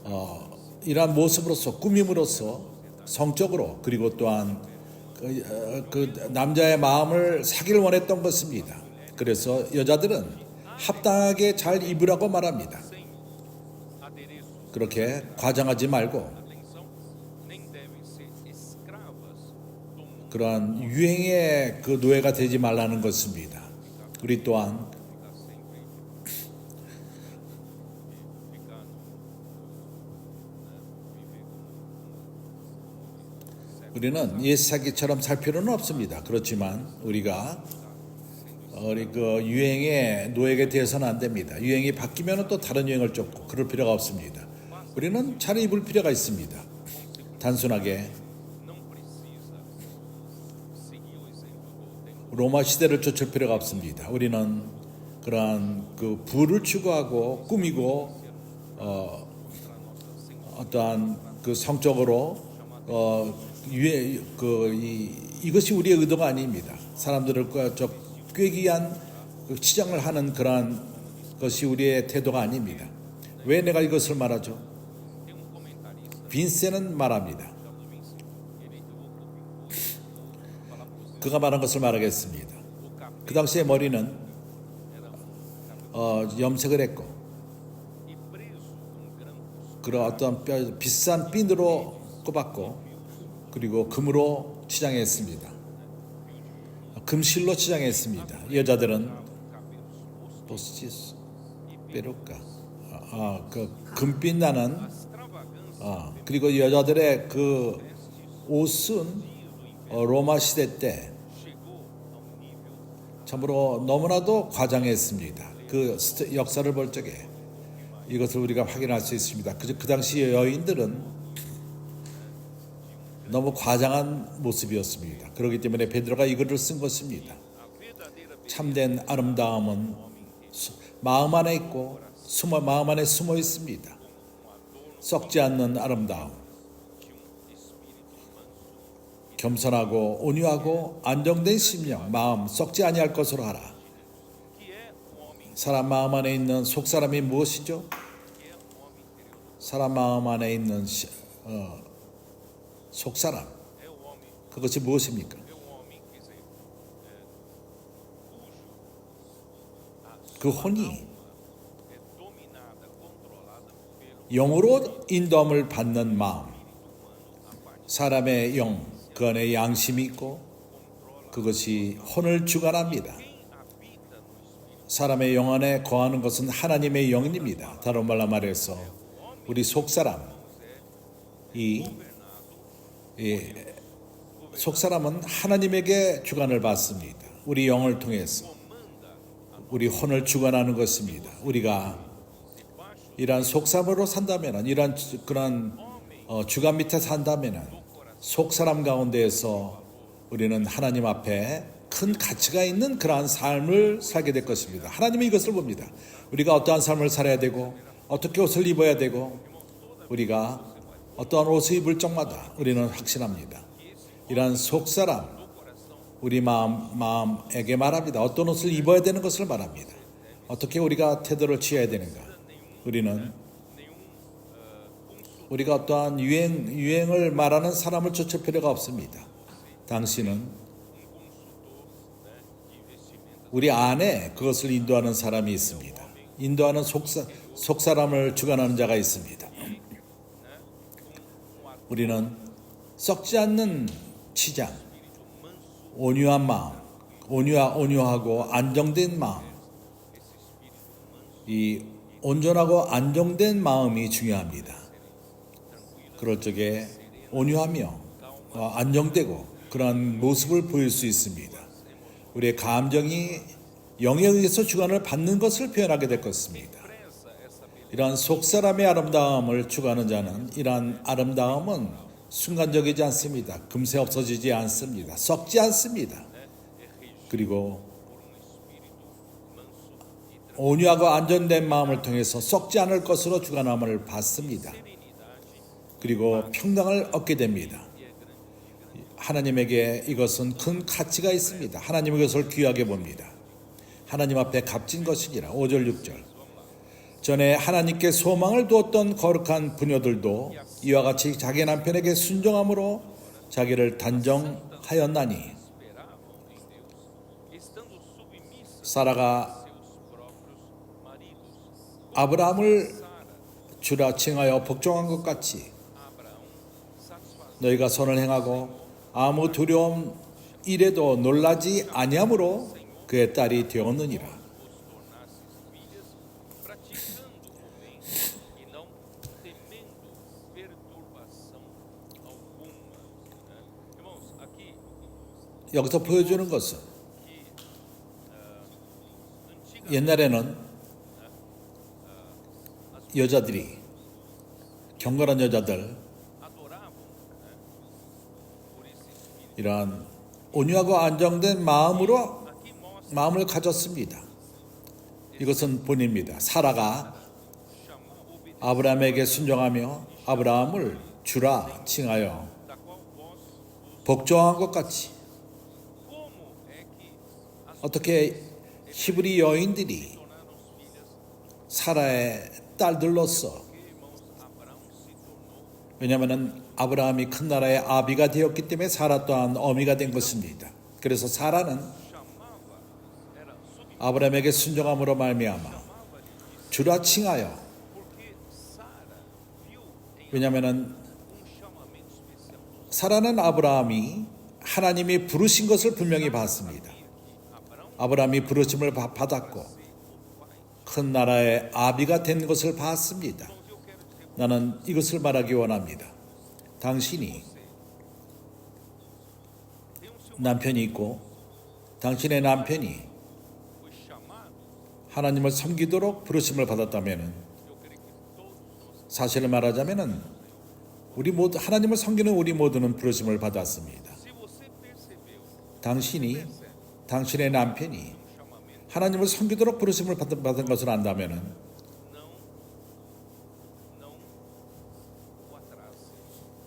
a 이러한 모습으로서 꾸밈으로써 성적으로 그리고 또한 그 남자의 마음을 사기를 원했던 것입니다. 그래서 여자들은 합당하게 잘 입으라고 말합니다. sem adereço 그렇게 과장하지 말고 atenção nem devem ser escravas do mundo 그러한 유행의 그 노예가 되지 말라는 것입니다. 우리 또한 ficar sempre 우리는 옛사기처럼 살 필요는 없습니다. 그렇지만 우리가 우리 그 유행의 노예가 되어서는 안 됩니다. 유행이 바뀌면 또 다른 유행을 쫓고 그럴 필요가 없습니다. 우리는 잘 입을 필요가 있습니다. 단순하게 Não precisa seguir o exemplo do tempo. 로마 시대를 쫓을 필요가 없습니다. 우리는 그러한 그 부를 추구하고 꾸미고 어떠한 그 성적으로 이것이 우리의 의도가 아닙니다. 사람들을 꾀기 위한 그 치장을 하는 그러한 것이 우리의 태도가 아닙니다. 왜 내가 이것을 말하죠? Tem um comentarista, 빈센은 말합니다. ele, eu vou falar para você. 그가 말한 것을 말하겠습니다. O cabelo 그 당시의 머리는 era cabelo 염색을 했고 e preso com grampos. 그런 어떤 비싼 핀으로 꼽았고 그리고 금으로 치장했습니다. 금실로 치장했습니다. 여자들은 보스티스, 페루카, 그 금빛 나는 그리고 여자들의 그 옷은 로마 시대 때 참으로 너무나도 과장했습니다. 그 역사를 볼 적에 이것을 우리가 확인할 수 있습니다. 그 당시 여인들은 너무 과장한 모습이었습니다. 그렇기 때문에 베드로가 이 글을 쓴 것입니다. 참된 아름다움은 마음 안에 있고 마음 안에 숨어 있습니다. 썩지 않는 아름다움, 겸손하고 온유하고 안정된 심령, 마음 썩지 아니할 것으로 하라. 사람 마음 안에 있는 속사람이 무엇이죠? 사람 마음 안에 있는 속사람, É o homem, 그것이 무엇입니까? é o homem, quer dizer, cujo 그 혼이 é dominada, controlada pelo 영으로 인도함을 받는 마음, 사람의 영, 그 안에 양심이 있고 그것이 혼을 주관합니다. quem habita no espírito. 사람의 영 안에 거하는 것은 하나님의 영입니다. 다른 말로 말해서 우리 속사람, 이 속사람은 하나님에게 주관을 받습니다. 우리 영을 통해서 우리 혼을 주관하는 것입니다. 우리가 이러한 속사람으로 산다면, 이러한 그런 주관 밑에 산다면 속사람 가운데에서 우리는 하나님 앞에 큰 가치가 있는 그러한 삶을 살게 될 것입니다. 하나님은 이것을 봅니다. 우리가 어떠한 삶을 살아야 되고 어떻게 옷을 입어야 되고 우리가 어떠한 옷을 입을 적마다 우리는 확신합니다. 이러한 속사람, 우리 마음에게 말합니다. 어떤 옷을 입어야 되는 것을 말합니다. 어떻게 우리가 태도를 취해야 되는가. 우리가 어떠한 유행을 말하는 사람을 쫓을 필요가 없습니다. 당신은 우리 안에 그것을 인도하는 사람이 있습니다. 인도하는 속사람을 주관하는 자가 있습니다. 우리는 썩지 않는 치장, 온유한 마음, 온유하고 안정된 마음, 이 온전하고 안정된 마음이 중요합니다. 그럴 적에 온유하며 안정되고 그러한 모습을 보일 수 있습니다. 우리의 감정이 영에 의해서 주관을 받는 것을 표현하게 될 것입니다. 이러한 속사람의 아름다움을 추구하는 자는 이러한 아름다움은 순간적이지 않습니다. 금세 없어지지 않습니다. 썩지 않습니다. 그리고 온유하고 안전된 마음을 통해서 썩지 않을 것으로 주관함을 받습니다. 그리고 평강을 얻게 됩니다. 하나님에게 이것은 큰 가치가 있습니다. 하나님은 이것을 귀하게 봅니다. 하나님 앞에 값진 것이니라. 5절 6절. 전에 하나님께 소망을 두었던 거룩한 부녀들도 이와 같이 자기 남편에게 순종함으로 자기를 단정하였나니 Esperavam em Deus, estando submissas 사라가 seus próprios maridos. 아브라함을 Sara, 주라 칭하여 복종한 것 같이 Abraão, satisfazendo 너희가 선을 행하고 아무 두려움 이래도 놀라지 아니함으로 그의 딸이 되었느니라. os tornasses filhas, praticando o bem e não temendo perturbação alguma. 여기서 보여주는 것은 옛날에는 여자들이, 경건한 여자들, adoravam, né, por esse espírito. 이러한 온유하고 안정된 마음으로 Aqui mostra 마음을 가졌습니다. 이것은 본입니다. 사라가 chamar obedecer, 아브라함에게 순종하며 아브라함을 주라 칭하여 da qual vós vos 복종한 것 같이, como é que as 어떻게 히브리 여인들이 tornaram filhas, 사라의 딸들로서, que irmãos Abraão se tornou 왜냐하면 아브라함이 큰 나라의 아비가 되었기 때문에 사라 또한 어미가 된 것입니다. 그래서 사라는 chamava, era sub 아브라함에게 순종함으로 말미암아 chamava de 주라 칭하여, porque Sara viu em 왜냐하면 chamamento especial dos 사라는 아브라함이 하나님이 부르신 것을 분명히 봤습니다. Abraão 아브라함이 부르심을 받았고 ser o pai. 큰 나라의 아비가 된 것을 봤습니다. Irmãos, eu quero dizer 나는 이것을 말하기 원합니다. 당신이 tem um seu 남편이 있고 당신의 남편이 foi chamado, 하나님을 섬기도록 부르심을 받았다면, eu creio que todos nós, 사실을 말하자면 우리 모두, 하나님을 섬기는 우리 모두는 부르심을 받았습니다. se você percebeu 당신이, 당신의 남편이 o chamamento, 하나님을 섬기도록 부르심을 받은 것을 안다면 não o atrase,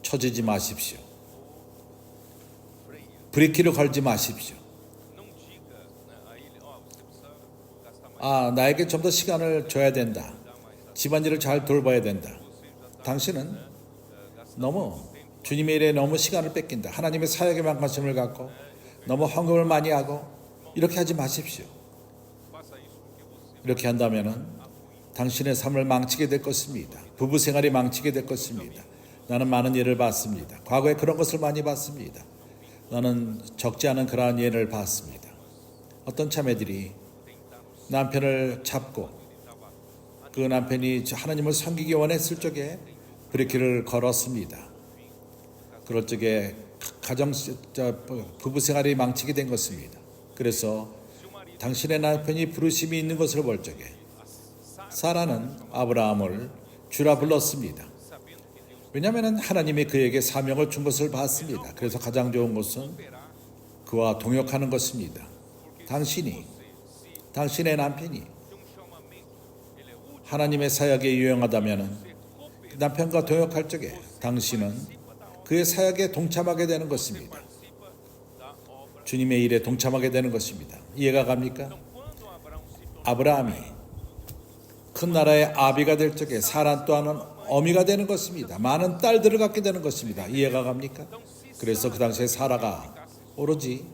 처지지 마십시오. freia. 브레이크를 걸지 마십시오. Não diga, né, a ele, ó, você precisa gastar mais, 아, 나에게 좀 더 시간을 줘야 된다. dar mais a 집안일을 잘 돌봐야 된다. você já está 당신은 gastando 너무 tempo. 주님의 일에 너무 시간을 뺏긴다. 하나님의 사역에만 관심을 갖고 너무 헌금을 많이 하고 이렇게 하지 마십시오. Faça isso porque você 이렇게 한다면은 당신의 삶을 망치게 될 것입니다. 부부 생활이 망치게 될 것입니다. 나는 많은 예를 봤습니다. 과거에 그런 것을 많이 봤습니다. 나는 적지 않은 그러한 예를 봤습니다. 어떤 자매들이 남편을 잡고 그 남편이 하나님을 섬기기 원했을 적에 브레이크를 걸었습니다. 그럴 적에 부부 생활이 망치게 된 것입니다. 그래서 당신의 남편이 부르심이 있는 것을 볼 적에 사라는 아브라함을 주라 불렀습니다. sabendo que Deus 왜냐하면 하나님이 그에게 사명을 준 것을 봤습니다. 그래서 가장 좋은 것은 그와 동역하는 것입니다. 당신이, 당신의 남편이 tem um chamamento, ele é útil, 하나님의 사역에 유용하다면 남편과 동역할 적에 당신은 그의 사역에 동참하게 되는 것입니다. participa da obra. 주님의 일에 동참하게 되는 것입니다. 이해가 갑니까? Quando Abraão se tornou 아브라함이 큰 나라의 아비가 될 적에 사라 또한은 어미가 되는 것입니다. 많은 딸들을 갖게 되는 것입니다. 이해가 갑니까? 그래서 그 당시에 사라가 오로지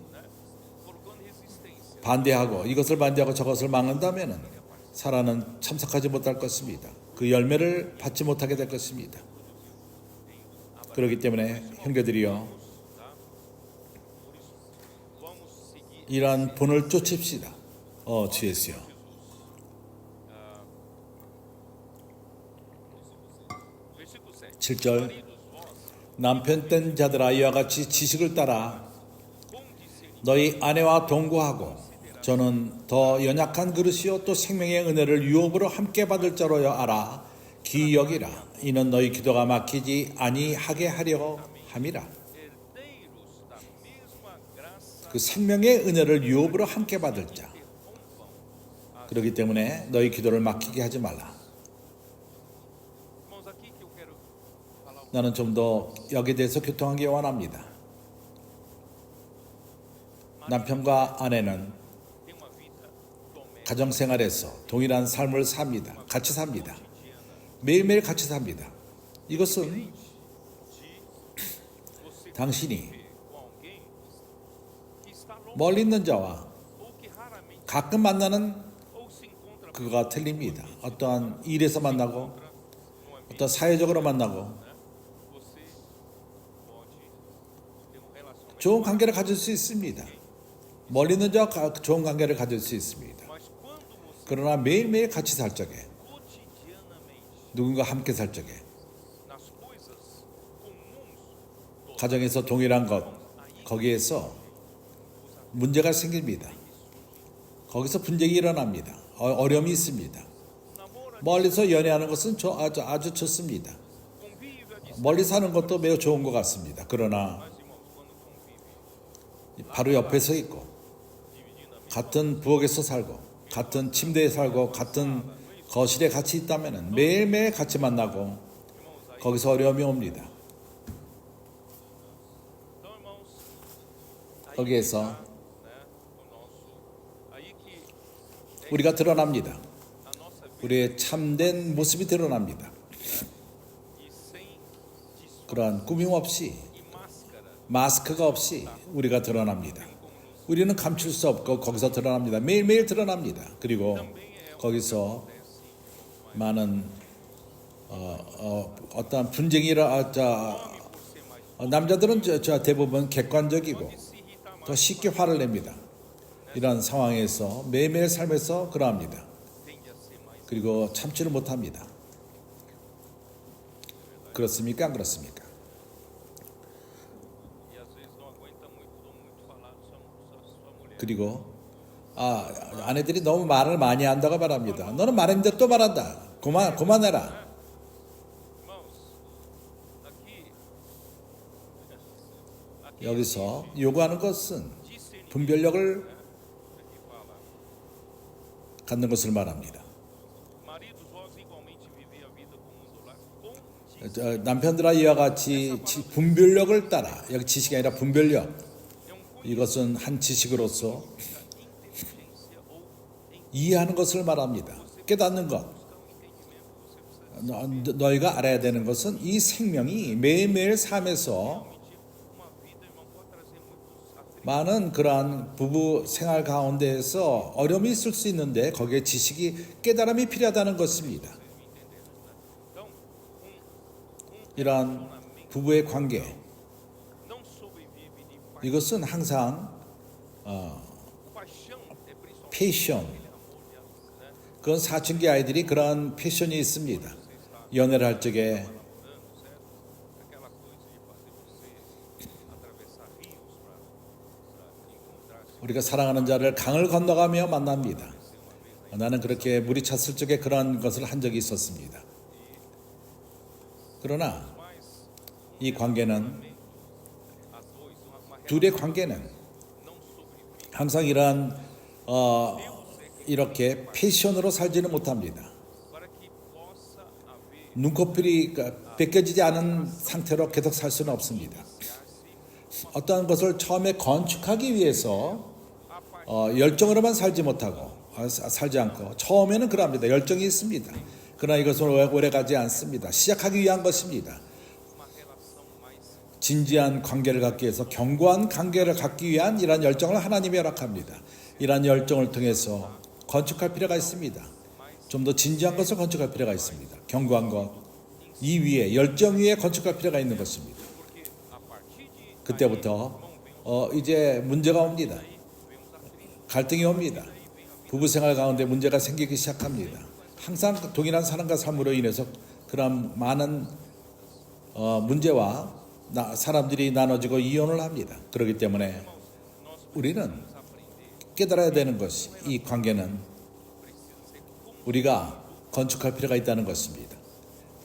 colocando resistência, 반대하고 이것을 반대하고 저것을 막는다면 사라는 참석하지 못할 것입니다. 그 열매를 받지 못하게 될 것입니다. 그렇기 때문에 형제들이여, vamos seguir 이러한 본을 쫓읍시다. 주예수여. versículo 7. 7절 Maridos vós, 남편 된 자들아 이와 같이 지식을 따라 com discernimento, 너희 아내와 동거하고 저는 더 연약한 그릇이요 또 생명의 은혜를 유업으로 함께 받을 자로 알아 기여기라. 이는 너희 기도가 막히지 아니하게 하려 함이라. herdeiros da mesma graça 그 생명의 은혜를 유업으로 함께 받을 자. interrompam. 그렇기 때문에 너희 기도를 막히게 하지 말라. Irmãos, aqui que eu quero falar um 나는 좀 더 여기에 대해서 교통하기 원합니다. 남편과 아내는 tem uma vida doméstica, 가정생활에서 동일한 삶을 삽니다. 같이 삽니다. 매일매일 같이 삽니다. 이것은 de você 당신이 conviver com alguém que está longe 멀리 있는 자와 ou que raramente 가끔 만나는 ou se encontra 그가 틀립니다. 어떠한 일에서 만나고 no ambiente, 어떤 사회적으로 만나고 você pode ter um relacionamento, 좋은 관계를 가질 수 있습니다. 멀리 있는 자와 좋은 관계를 가질 수 있습니다. mas quando você 그러나 매일매일 같이 살 적에, cotidianamente 누군가 함께 살 적에, nas coisas comuns do 가정에서 동일한 것, 거기에서 문제가 생깁니다. 거기서 분쟁이 일어납니다. 어려움이 있습니다. namora, 멀리서 연애하는 것은 아주 좋습니다. convive a distância. 멀리 사는 것도 매우 좋은 것 같습니다. 그러나 Mas, irmãos, quando convive, 바로 옆에 서 있고 dividindo a 같은 부엌에서 살고 같은 침대에 살고 같은 거실에 같이 있다면 매일매일 같이 만나고 irmãos, aí, 거기서 어려움이 옵니다. então, irmãos, aí 거기에서 que tá, né, o nosso, aí que 우리가 드러납니다. a nossa vida 우리의 참된 모습이 드러납니다. e sem disfarce 그러한 꾸밈 없이 e máscara, 마스크가 없이 우리가 드러납니다. 우리는 감출 수 없고 거기서 드러납니다. 매일매일 드러납니다. 그리고 거기서 많은 어떤 분쟁이 남자들은 대부분 객관적이고 se irrita mais, 더 쉽게 화를 냅니다. 이런 상황에서 매일매일 삶에서 그러합니다. tende a ser mais. 그리고 참지를 못합니다. 그렇습니까? 안 그렇습니까? E às vezes não aguenta muito falar sua mulher. 그리고 아내들이 너무 말을 많이 한다고 말합니다. 너는 말했는데 또 말한다. 그만해라. Irmãos, aqui 여기서 요구하는 것은 discernimento, 분별력을 aqui fala, 갖는 것을 말합니다. maridos, vós igualmente vivei a vida comum do lar com discernimento. 남편들아 이와 같이 분별력을 따라, 여기 지식이 아니라 분별력, É um 이것은 한 지식으로서 inteligência ou em 이해하는 것을 말합니다. 깨닫는 것. buscar um entendimento, você precisa 너희가 알아야 되는 것은 이 생명이 매일매일 삶에서 admitir uma vida, irmão, pode trazer muitos atritos. 많은 그러한 부부 생활 가운데에서 어려움이 있을 수 있는데 거기에 지식이 깨달음이 필요하다는 것입니다. Então, 이러한 부부의 관계, não sobrevive de 이것은 항상 paixão, é principalmente 패션, aquele amor de né? 그건 사춘기 아이들이 그런 패션이 있습니다. 연애를 할 적에 Namorando, certo? Aquela coisa de fazer você atravessar rios para encontrar 우리가 사랑하는 자를 강을 건너가며 만납니다. 나는 그렇게 물이 찼을 적에 그런 것을 한 적이 있었습니다. 그러나 mais 이 관계는 a dois, uma 둘의 관계는 não sobrevive. 항상 이렇게 패션으로 살지는 못합니다. Para que possa haver 눈꺼풀이 벗겨지지 않은 상태로 계속 살 수는 없습니다. 어떠한 것을 처음에 건축하기 위해서 열정으로만 살지 않고 처음에는 그럽니다. 열정이 있습니다. 그러나 이것은 오래 가지 않습니다. 시작하기 위한 것입니다. uma relação mais 진지한 관계를 갖기 위해서 견고한 관계를 갖기 위한 이러한 열정을 하나님이 허락합니다. 이러한 열정을 통해서 건축할 필요가 있습니다. 좀 더 진지한 것을 건축할 필요가 있습니다. 견고한 것, 이 위에 열정 위에 건축할 필요가 있는 것입니다. porque a partir de 그때부터 이제 문제가 옵니다. vem os atritos, 갈등이 옵니다. 부부 생활 가운데 문제가 생기기 시작합니다. 항상 동일한 사람과 삶으로 인해서 그런 많은 문제와 사람들이 나눠지고 이혼을 합니다. 그렇기 때문에 우리는 깨달아야 되는 것이 이 관계는 우리가 건축할 필요가 있다는 것입니다.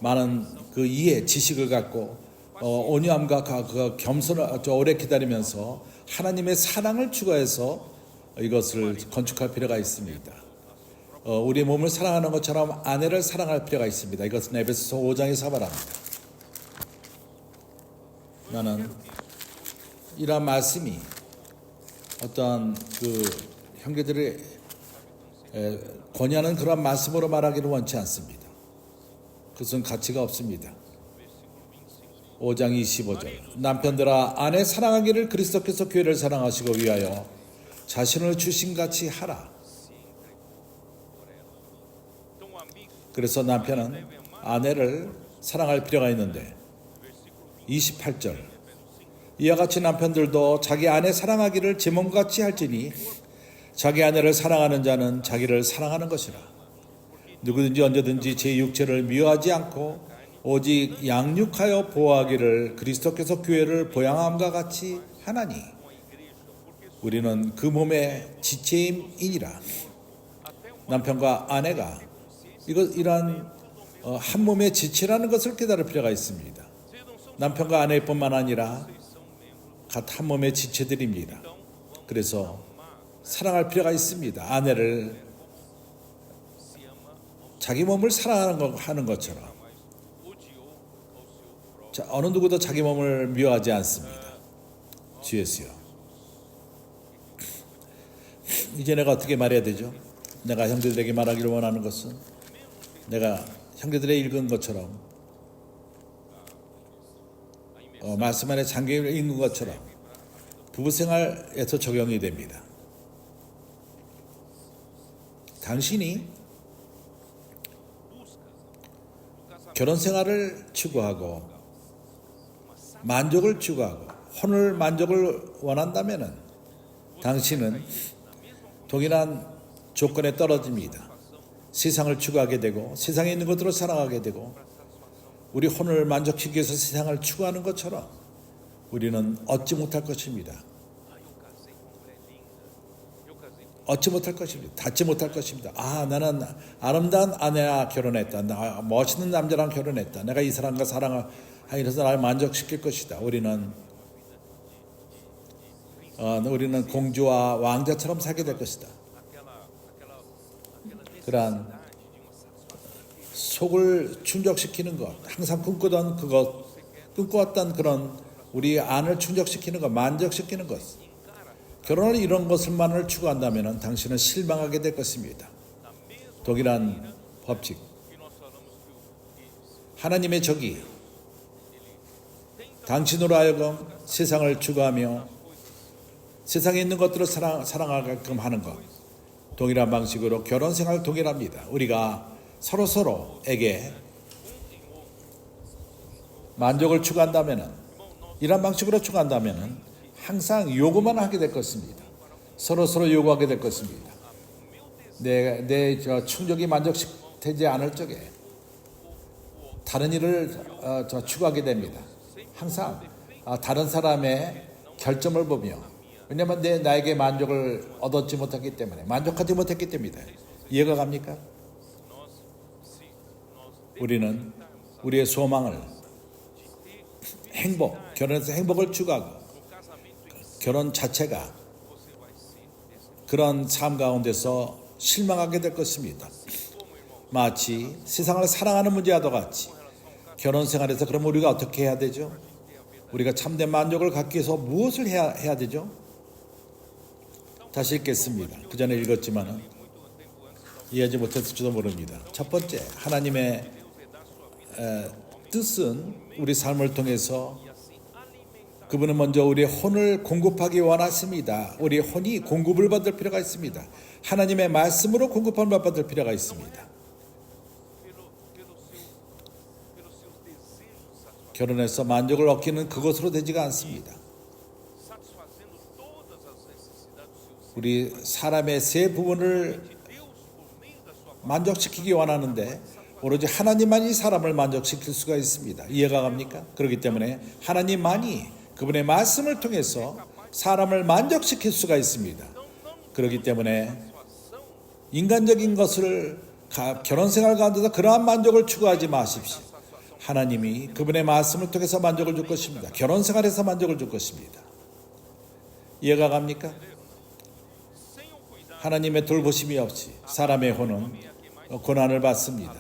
많은 그 이해, 지식을 갖고 온유함과 그 겸손을 오래 기다리면서 하나님의 사랑을 추구해서 이것을 건축할 필요가 있습니다. 우리 몸을 사랑하는 것처럼 아내를 사랑할 필요가 있습니다. 이것은 에베소서 5장에서 말합니다. 나는 이러한 말씀이 어떤 그 형제들의 권유하는 그런 말씀으로 말하기를 원치 않습니다. 그것은 가치가 없습니다. 5장 25절 남편들아 아내 사랑하기를 그리스도께서 교회를 사랑하시고 위하여 자신을 주신같이 하라. então o amigo, 그래서 남편은 아내를 사랑할 필요가 있는데 28절 이와 같이 남편들도 자기 아내 사랑하기를 제 몸같이 할지니 자기 아내를 사랑하는 자는 자기를 사랑하는 것이라. 누구든지 언제든지 제 육체를 미워하지 않고 오직 양육하여 보호하기를 그리스도께서 교회를 보양함과 같이 하나니. com a igreja, porque 우리는 그 몸의 지체임이니라. 남편과 아내가 이러한 한 몸의 지체라는 것을 깨달을 필요가 있습니다. 남편과 아내뿐만 아니라 각 한 몸의 지체들입니다. 그래서 사랑할 필요가 있습니다. 아내를 자기 몸을 사랑하는 것처럼. 자, 어느 누구도 자기 몸을 미워하지 않습니다. 주 예수요. 이제 내가 어떻게 말해야 되죠? 내가 형제들에게 말하기를 원하는 것은 내가 형제들의 읽은 것처럼 말씀 안에 장기를 읽는 것처럼 부부생활에서 적용이 됩니다. 당신이 결혼생활을 추구하고 만족을 추구하고 혼을 만족을 원한다면 당신은 동일한 조건에 떨어집니다. 세상을 추구하게 되고 세상에 있는 것들을 사랑하게 되고 우리 혼을 만족시키기 위해서 세상을 추구하는 것처럼 우리는 얻지 못할 것입니다. 얻지 못할 것입니다. 닿지 못할 것입니다. 나는 아름다운 아내와 결혼했다. 나 멋있는 남자랑 결혼했다. 내가 이 사람과 사랑하면서 나를 만족시킬 것이다. 우리는 공주와 왕자처럼 살게 될 것이다. 그러한 속을 충족시키는 것, 항상 꿈꿔왔던 그런 우리 안을 충족시키는 것, 만족시키는 것, 결혼을 이런 것을만을 추구한다면 당신은 실망하게 될 것입니다. 동일한 법칙. 하나님의 적이 당신으로 하여금 세상을 추구하며 세상에 있는 것들을 사랑하게끔 하는 것. 동일한 방식으로 결혼 생활 동일합니다. 우리가 서로에게 만족을 추구한다면, 이런 방식으로 추구한다면 항상 요구만 하게 될 것입니다. 서로 요구하게 될 것입니다. 내 충족이 만족되지 않을 적에 다른 일을 추구하게 됩니다. 항상 다른 사람의 결점을 보며, 왜냐하면 나에게 만족을 얻지 못했기 때문에, 만족하지 못했기 때문에. 이해가 갑니까? 우리는 우리의 소망을 결혼에서 행복을 추구하고 결혼 자체가 그런 삶 가운데서 실망하게 될 것입니다. 마치 세상을 사랑하는 문제와도 같이 결혼 생활에서 그럼 우리가 어떻게 해야 되죠? 우리가 참된 만족을 갖기 위해서 무엇을 해야 되죠? 다시 읽겠습니다. 그 전에 읽었지만 이해하지 못했을지도 모릅니다. 첫 번째, 하나님의 뜻은 우리 삶을 통해서 그분은 먼저 우리의 혼을 공급하기 원하십니다. 우리의 혼이 공급을 받을 필요가 있습니다. 하나님의 말씀으로 공급함을 받을 필요가 있습니다. 결혼해서 만족을 얻기는 그것으로 되지가 않습니다. 우리 사람의 세 부분을 만족시키기 원하는데 오로지 하나님만이 사람을 만족시킬 수가 있습니다. 이해가 갑니까? 그렇기 때문에 하나님만이 그분의 말씀을 통해서 사람을 만족시킬 수가 있습니다. 그렇기 때문에 인간적인 것을 결혼생활 가운데서 그러한 만족을 추구하지 마십시오. 하나님이 그분의 말씀을 통해서 만족을 줄 것입니다. 결혼생활에서 만족을 줄 것입니다. 이해가 갑니까? 하나님의 돌보심이 없이 사람의 혼은 고난을 받습니다.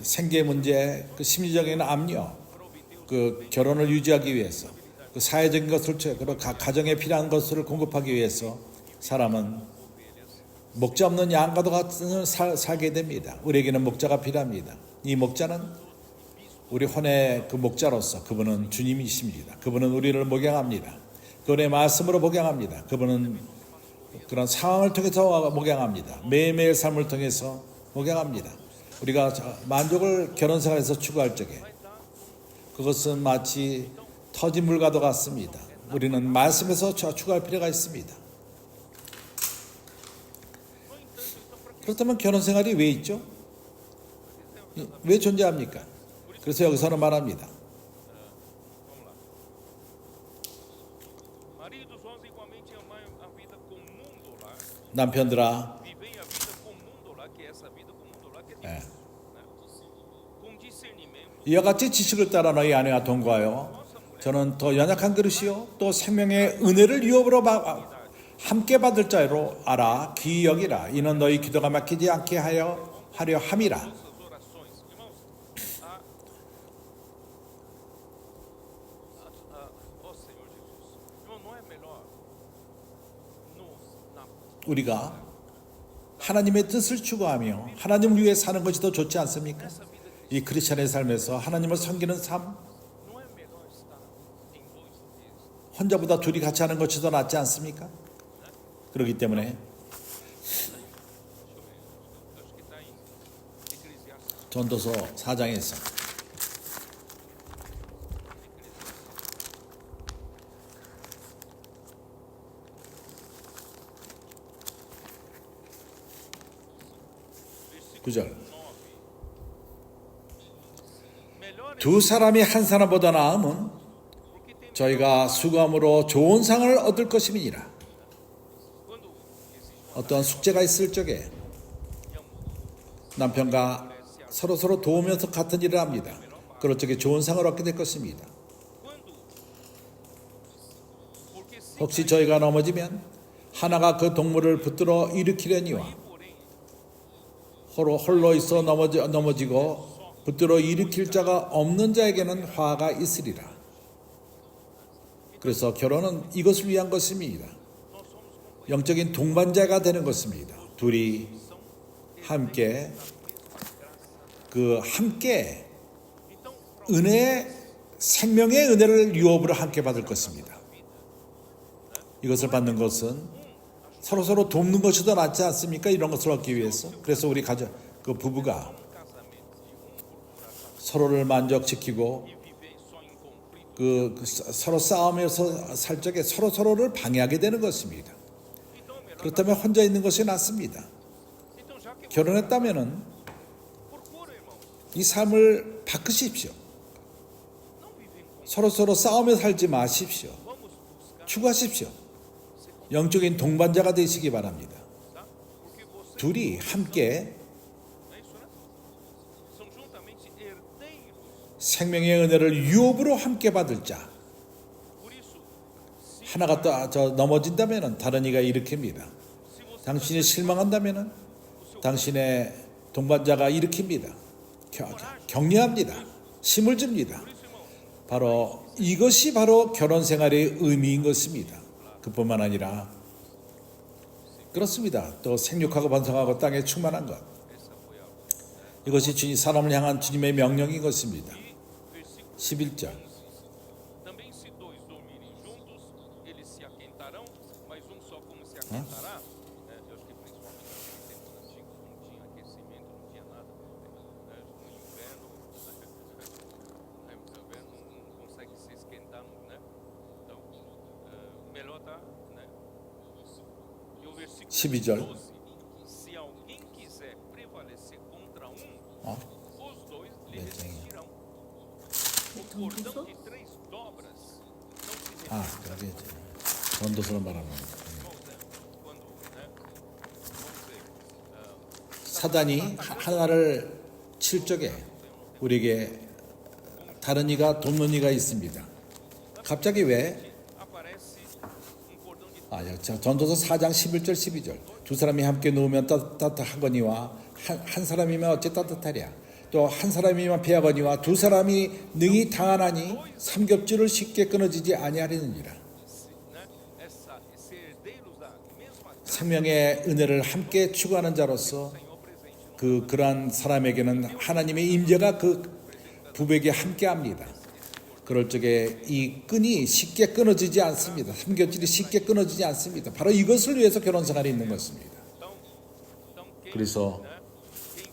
생계 문제, 심리적인 압력, 결혼을 유지하기 위해서, 사회적인 것을, 그리고 가정에 필요한 것을 공급하기 위해서 사람은 목자 없는 양과도 같은 살게 됩니다. 우리에게는 목자가 필요합니다. 이 목자는 우리 혼의 그 목자로서 그분은 주님이십니다. 그분은 우리를 목양합니다. 그분의 말씀으로 목양합니다. 그분은 그런 상황을 통해서 목양합니다. 매일매일 삶을 통해서 목양합니다. 우리가 만족을 결혼생활에서 추구할 적에 그것은 마치 터진 물과도 같습니다. 우리는 말씀에서 추구할 필요가 있습니다. 그렇다면 결혼생활이 왜 있죠? 왜 존재합니까? 그래서 여기서는 말합니다. igualmente amai a vida com o mundo lá, 남편들아, vivei a vida com o mundo lá, que é essa vida com o mundo lá que é difícil, né? Com discernimento, 이와 같이 지식을 따라 너희 아내와 동거하여 저는 더 연약한 그릇이요 또 생명의 은혜를 유업으로 함께 받을 자로 알아 귀히 여기라. 이는 너희 기도가 막히지 않게 하려 함이라. nossas orações, irmãos, ó Senhor Jesus, irmão, não é melhor na 우리가 하나님의 뜻을 추구하며 하나님을 위해 사는 것이 더 좋지 않습니까? nessa vida cristã, 이 크리스천의 삶에서 하나님을 섬기는 삶, não é melhor estar em dois lugares? 혼자보다 둘이 같이 하는 것이 더 낫지 않습니까? 그렇기 때문에 Deixa eu ver, acho que está em Eclesiastes. 전도서 4장에서 Versículo 9절 9. Melhor é 두 사람이 한 사람보다 나음은 porque tem 저희가 수고함으로 좋은 상을 얻을 것임이니라. quando existe 어떤 숙제가 있을 적에 남편과 서로 도우면서 같은 일을 합니다. 그럴 적에 좋은 상을 얻게 될 것입니다. quando porque se 혹시 저희가 넘어지면 하나가 그 동물을 붙들어 일으키려니와 porém 홀로 있어 넘어지고 붙들어 일으킬 자가 없는 자에게는 화가 있으리라. 그래서 결혼은 이것을 위한 것입니다. 영적인 동반자가 되는 것입니다. 둘이 함께 함께 생명의 은혜를 유업으로 함께 받을 것입니다. 이것을 받는 것은 서로 돕는 것이 더 낫지 않습니까? 이런 것을 얻기 위해서. 그래서 우리 부부가 서로를 만족시키고 viver só em conflito, 서로 싸우면서 살 적에 서로를 방해하게 되는 것입니다. então é melhor. 그렇다면 혼자 있는 것이 낫습니다. Então já que 결혼했다면은 procura, irmãos, 이 삶을 바꾸십시오. não viver em conflito. 서로 싸우며 살지 마십시오. Vamos buscar, 추구하십시오. 영적인 동반자가 되시기 바랍니다. tá? Porque você 둘이 함께 não é isso, né? São juntamente herdeiros. 생명의 은혜를 유업으로 함께 받을 자. Por isso, se 하나가 넘어진다면 다른 이가 일으킵니다. você 당신이 실망한다면 당신의 동반자가 일으킵니다. 격려합니다. 힘을 줍니다. por isso, irmão, 바로 이것이 바로 결혼 생활의 의미인 것입니다. 그뿐만 아니라 그렇습니다. 또 생육하고 번성하고 땅에 충만한 것. essa foi a 이것이 사람을 향한 주님의 명령인 것입니다. versículo 11절. Também se dois dormirem juntos, eles se aquentarão, mas um só como se aquentará? Eu acho que principalmente naquele tempo antigo não tinha aquecimento, não tinha nada. No inverno, no inverno não consegue se esquentar, né? Então, melhor tá, né? E o versículo 12절. 12, se alguém quiser prevalecer contra um, os dois lhe resistirão. O cordão de três dobras não se resiste. 그게 전도서로 말하는 Irmãos, né? Quando, né? Vamos ver. 사단이 하나를 칠 적에 우리에게 다른 이가 돕는 이가 있습니다. 갑자기 왜? Aparece cordão de 전도서 4장 11절 12절 두 사람이 함께 누우면 따뜻하거니와 한 사람이면 어찌 따뜻하랴. 또 한 사람이면 패하거니와 두 사람이 능히 당하나니 삼겹줄을 쉽게 끊어지지 아니하리느니라. né? Esse herdeiros da mesma 생명의 은혜를 함께 추구하는 자로서 Senhor presente. 그러한 사람에게는 하나님의 임재가 그 부부에게 함께합니다. 그럴 적에 이 끈이 쉽게 끊어지지 않습니다. 삼겹줄이 쉽게 끊어지지 않습니다. 바로 이것을 위해서 결혼 생활이 있는 것입니다. Então quem, 그래서 né? Quem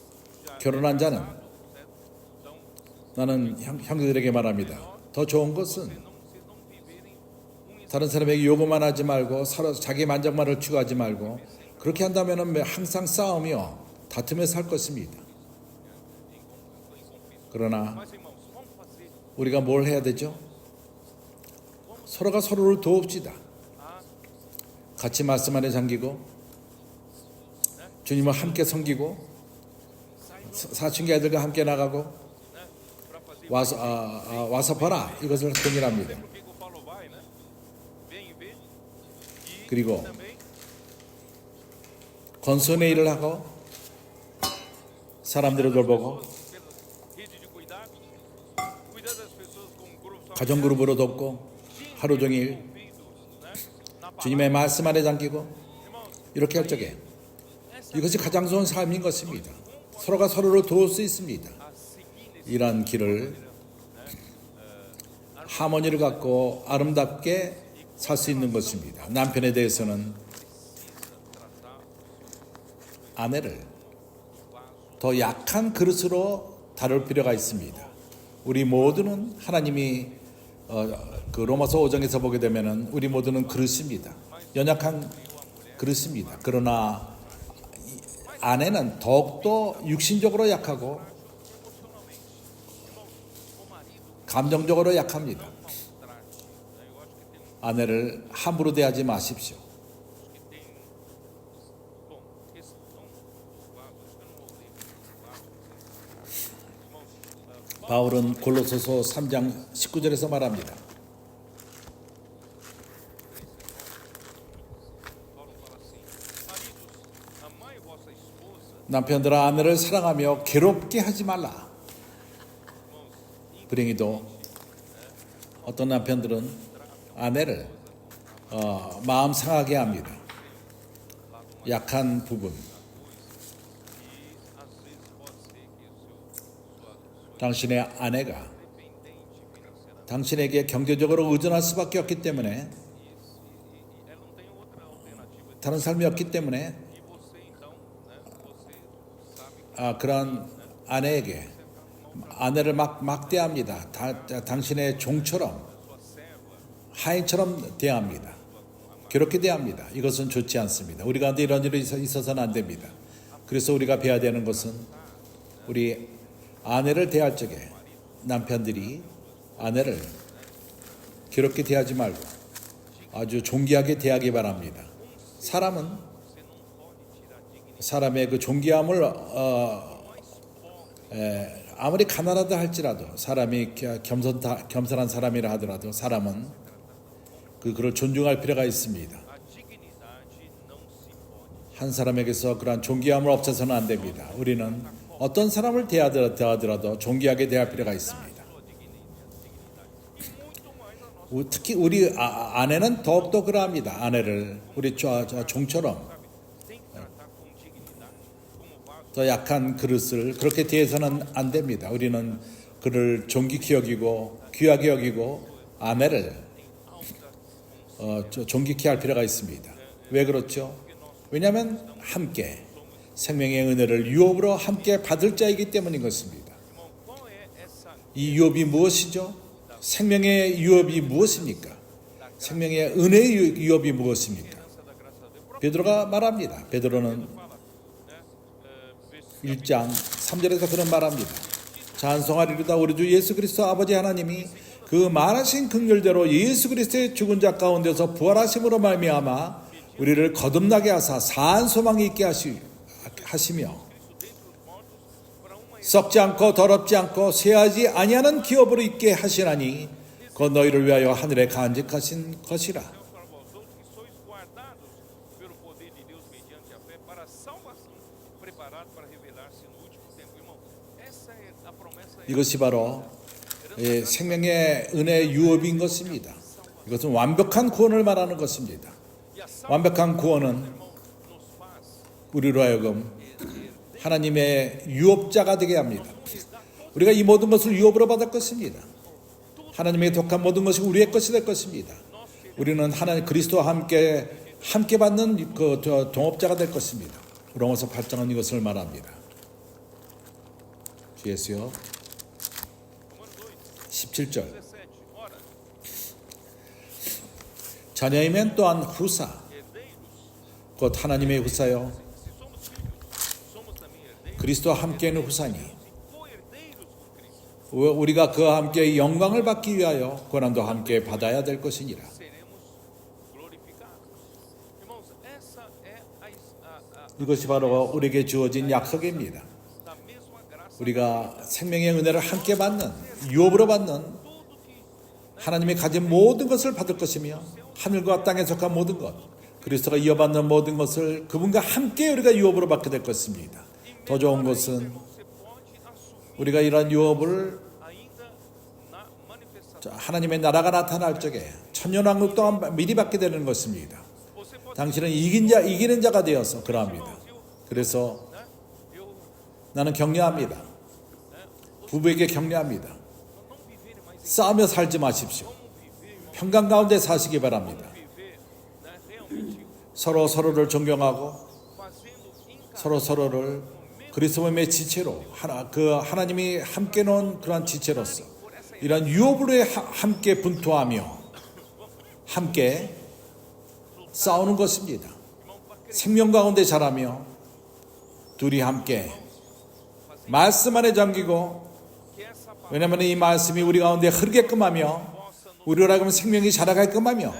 já 결혼한 자는 certo? Então, 나는 형제들에게 말합니다. 더 좋은 것은 se não viverem um 다른 사람에게 요구만 하지 말고 서로 자기 만족만을 추구하지 말고 그렇게 한다면 항상 싸우며 다투며 살 것입니다. 그러나 Mas irmãos, vamos fazer 우리가 뭘 해야 되죠? 서로가 서로를 도웁시다. a 같이 말씀 안에 잠기고 주님을 함께 섬기고 사춘기 아이들과 함께 나가고 né? Para fazer 와서 봐라 이것을 동일합니다. por que que o Paulo vai, né? Vem e vê. E 그리고 também 건선의 일을 하고 사람들을 돌보고 pela rede de cuidado, cuidar das pessoas com grupos 가정 그룹으로 돕고 하루 종일 envolvidos, né? Na palavra. 주님의 말씀 안에 잠기고 Irmãos, 이렇게 할 적에 essa 이것이 가장 좋은 삶인 것입니다. 서로가 서로를 도울 수 있습니다. a seguir nesse 이러한 길을 하모니를 갖고 아름답게 살 수 있는 것입니다. 남편에 대해서는 아내를 더 약한 그릇으로 다룰 필요가 있습니다. 우리 모두는 하나님이 그 로마서 5장에서 보게 되면은 우리 모두는 그릇입니다. 연약한 그릇입니다. 그러나 아내는 더욱더 육신적으로 약하고 감정적으로 약합니다. 아내를 함부로 대하지 마십시오. que tem, bom, questão do vaso, acho que eu não vou ler o vaso. Irmãos, 바울은 골로새서 3장 19절에서 말합니다. Paulo fala assim: maridos, amai vossa esposa, 남편들아 아내를 사랑하며 괴롭게 하지 말라. 불행히도 어떤 남편들은 아내를 마음 상하게 합니다. 약한 부분. e às vezes pode ser que sua 당신의 아내가 dependente financeiramente, 당신에게 경제적으로 의존할 수밖에 없기 때문에 e ela não tem outra alternativa. 다른 삶이 없기 때문에 E você então, né? Você sabe que 그런 아내를 막대합니다. 당신의 종처럼 sua serva 하인처럼 대합니다. 그렇게 대합니다. 이것은 좋지 않습니다. 우리 가운데 이런 일이 있어서는 안 됩니다. 그래서 우리가 배워야 되는 것은 우리 아내를 대할 적에 남편들이 아내를 그렇게 대하지 말고 아주 존귀하게 대하기 바랍니다. 사람의 그 존귀함을 아무리 가난하다 할지라도 사람이 겸손한 사람이라 하더라도 사람은 그를 존중할 필요가 있습니다. a dignidade não se pode. 한 사람에게서 그러한 존귀함을 없애서는 안 됩니다. 우리는 어떤 사람을 대하더라도 존귀하게 대할 필요가 있습니다. 특히 우리 아내는 더욱더 그러합니다. 아내를 우리 종처럼 Tem que tratar com dignidade, como vaso. 더 약한 그릇을 그렇게 대해서는 안 됩니다. 우리는 그를 존귀히 여기고 귀하게 여기고 아내를 존귀히 할 필요가 있습니다. 왜 그렇죠? 왜냐하면 함께 생명의 은혜를 유업으로 함께 받을 자이기 때문인 것입니다. Irmão, qual é essa 이 유업이 무엇이죠? 생명의 유업이 무엇입니까? 생명의 은혜의 유업이 무엇입니까? herança da graça de Deus? 베드로가 말합니다. 베드로는 Fala, né? Versículo 1장 3절에서 그런 말합니다. 찬송하리로다 우리 주 예수 그리스도 아버지 하나님이 그 많으신 긍휼대로 예수 그리스도의 죽은 자 가운데서 부활하심으로 말미암아 우리를 거듭나게 하사 사한 소망이 있게 하시며 썩지 않고 더럽지 않고 쇠하지 아니하는 기업으로 있게 하시나니 그 너희를 위하여 하늘에 간직하신 것이라. salvo aos outros que sois guardados pelo poder de Deus mediante a fé para a salvação, preparado para revelar-se no último tempo. Irmão, essa é a promessa. 이것이 바로 생명의 은혜의 유업인 것입니다. 이것은 완벽한 구원을 말하는 것입니다. E a salvação, 완벽한 구원은 irmão, nos faz 우리로 하여금 하나님의 유업자가 되게 합니다. 우리가 이 모든 것을 유업으로 받을 것입니다. 하나님의 독한 모든 것이 우리의 것이 될 것입니다. 우리는 하나님 그리스도와 함께 받는 그 동업자가 될 것입니다. 로마서 8장은 이것을 말합니다. 주 예수여 17절 17. Ora, 자녀이면 또한 후사 herdeiros, 곧 하나님의 후사요 se somos filhos, somos também herdeiros, 그리스도와 함께는 후사니 co-herdeiros com Cristo. 우리가 그와 함께 영광을 받기 위하여 고난도 함께 받아야 될 것이니라. Seremos glorificados. Irmãos, essa é 이것이 바로 우리에게 주어진 약속입니다. da mesma graça. 우리가 생명의 은혜를 함께 받는, 유업으로 받는 하나님이 가진 모든 것을 받을 것이며 하늘과 땅에 속한 모든 것, 그리스도가 이어받는 모든 것을 그분과 함께 우리가 유업으로 받게 될 것입니다. 더 좋은 것은 Você pode assumir 우리가 이러한 유업을 ainda na manifestação. 하나님의 나라가 나타날 적에 천년왕국 동안 미리 받게 되는 것입니다. Você pode, 당신은 이기는 자가 되어서 그러합니다. 그래서 né? Eu 나는 격려합니다. 부부에게 격려합니다. não viverem mais 싸우며 살지 마십시오. como viver, irmão, 평강 가운데 사시기 바랍니다. viver, né? Realmente 서로를 존경하고 fazendo 서로를 그리스도의 지체로 하나님이 함께 놓은 그러한 지체로서 이러한 유업으로 함께 분투하며 함께 싸우는 것입니다. 생명 가운데 자라며 둘이 함께 말씀 안에 잠기고, que essa palavra 왜냐하면 이 말씀이 우리 가운데 흐르게끔 하며 우리로 하여금 생명이 자라게끔 하며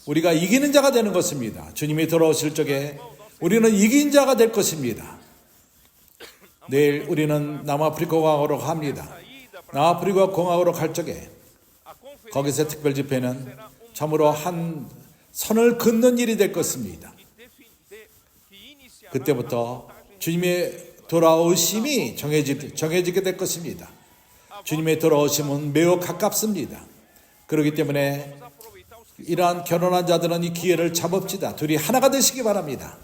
우리가 이기는 자가 되는 것입니다. 주님이 돌아오실 적에 우리는 이긴 자가 될 것입니다. 내일 우리는 남아프리카 공화국으로 갑니다. 남아프리카 공화국으로 갈 적에 a conferência 거기서 특별 집회는 참으로 한 선을 긋는 일이 될 것입니다. que iniciará 그때부터 주님의 돌아오심이 정해지게 될 것입니다. 주님의 돌아오심은 매우 가깝습니다. 그렇기 때문에 aproveitar os que 이러한 결혼한 자들은 이 기회를 잡읍시다. 둘이 하나가 되시기 바랍니다.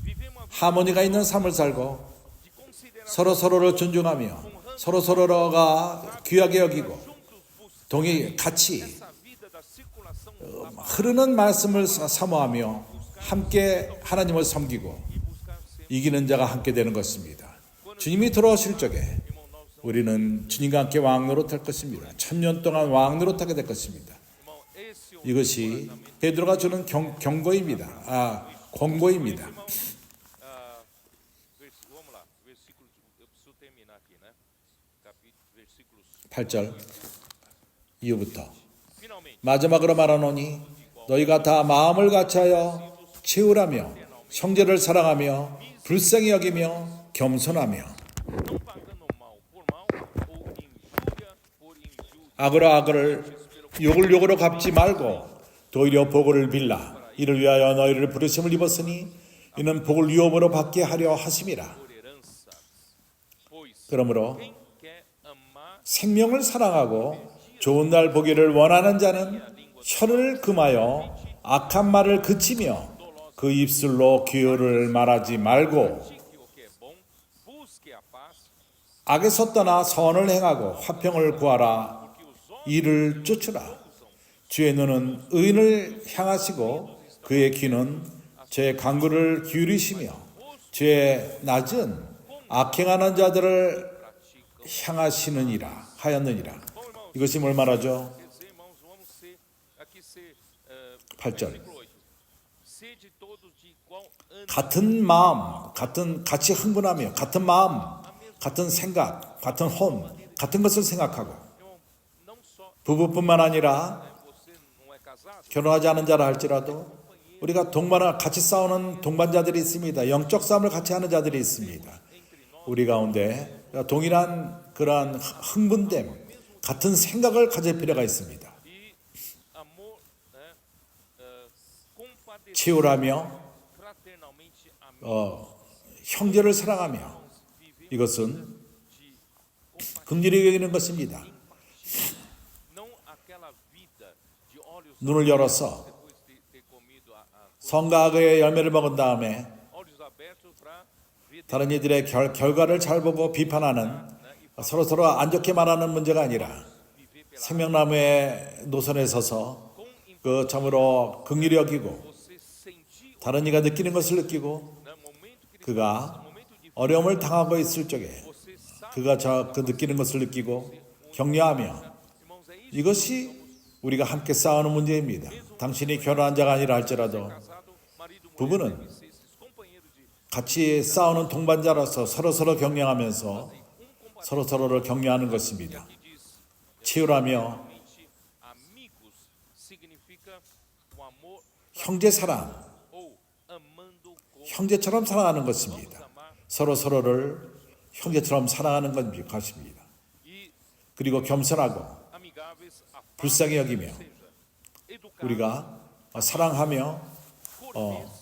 vivem uma vida 하모니가 있는 삶을 살고 de considerar 서로를 존중하며 서로가 귀하게 여기고 juntos 동이 같이 essa vida da circulação 흐르는 말씀을 사모하며 함께 하나님을 섬기고 e buscar ser, 이기는 자가 함께 되는 것입니다. 주님이 돌아오실 적에 irmão, nós, 우리는 주님과 함께 왕노릇할 것입니다. 1000년 동안 왕노릇하게 될 것입니다. irmão, esse é o 이것이 베드로가 주는 경고입니다. 권고입니다. vamos lá, versículo, eu preciso terminar aqui, né? Versículos, 8절 이후부터 finalmente, 마지막으로 말하노니 너희가 다 마음을 같이하여 채우라며 형제를 사랑하며 불쌍히 여기며 겸손하며 não pagando mal por mal ou injúria por injúria, 악으로 악을 욕으로 갚지 말고 도리어 복을 빌라. 이를 위하여 너희를 부르심을 입었으니 이는 복을 유업으로 받게 하려 하심이라. por heranças. Pois 그러므로 quem quer amar 생명을 사랑하고 좋은 날 보기를 원하는 자는 혀를 금하여 악한 말을 그치며 그 입술로 기호를 말하지 말고 pratique o que é bom, busque a paz, 악에서 떠나 선을 행하고 화평을 구하라. 이를 쫓으라. 주의 눈은 의인을 향하시고 그의 귀는 제 간구를 기울이시며 주의 낮은 악행하는 자들을 향하시느니라 하였느니라. 이것이 뭘 말하죠? quer dizer, irmãos, vamos ser, aqui ser, 8절. versículo 8. Sede todos de igual ânimo, 같은 마음, 같이 흥분하며 같은 마음, 같은 생각, 같은 혼, 같은 것을 생각하고 irmão, não só 부부뿐만 아니라 você não é casado, 결혼하지 않은 자라 할지라도 우리가 같이 싸우는 동반자들이 있습니다. 영적 싸움을 같이 하는 자들이 있습니다. 우리 가운데 동일한 그러한 흥분됨, 같은 생각을 가질 필요가 있습니다. e amor, né, compadecer 치유라며 fraternalmente amigos, 형제를 사랑하며 viver 이것은 de compaixão, 긍휼히 여기는 것입니다. não aquela vida de olhos 눈을 열어서 depois de ter comido a 성가의 열매를 먹은 다음에 olhos abertos para ver 다른 이들의 결과를 잘 보고 비판하는 서로 안 좋게 말하는 문제가 아니라 viver pela 생명나무의 노선에 서서 그 참으로 긍휼히 여기고 você sentir 다른 이가 느끼는 것을 느끼고 né, momento que 그가 momento de 어려움을 당하고 있을 적에 você sabe, 그가 그 느끼는 것을 느끼고 격려하며 irmãos, é isso. 이것이 우리가 함께 싸우는 문제입니다. 당신이 결혼한 자가 아니라 할지라도 Casado, marido, mulher, 부부는 deve ser esses companheiros de 같이 싸우는 동반자로서 서로 격려하면서 서로를 격려하는 것입니다. que diz 치유라며 realmente amigos significa o amor 형제 사랑, ou 형제처럼 사랑하는 것입니다. 서로를 형제처럼 사랑하는 것입니다. e 그리고 겸손하고 amigáveis, 불쌍히 afáveis, 여기며 ou seja, educados, 우리가 사랑하며 corteses,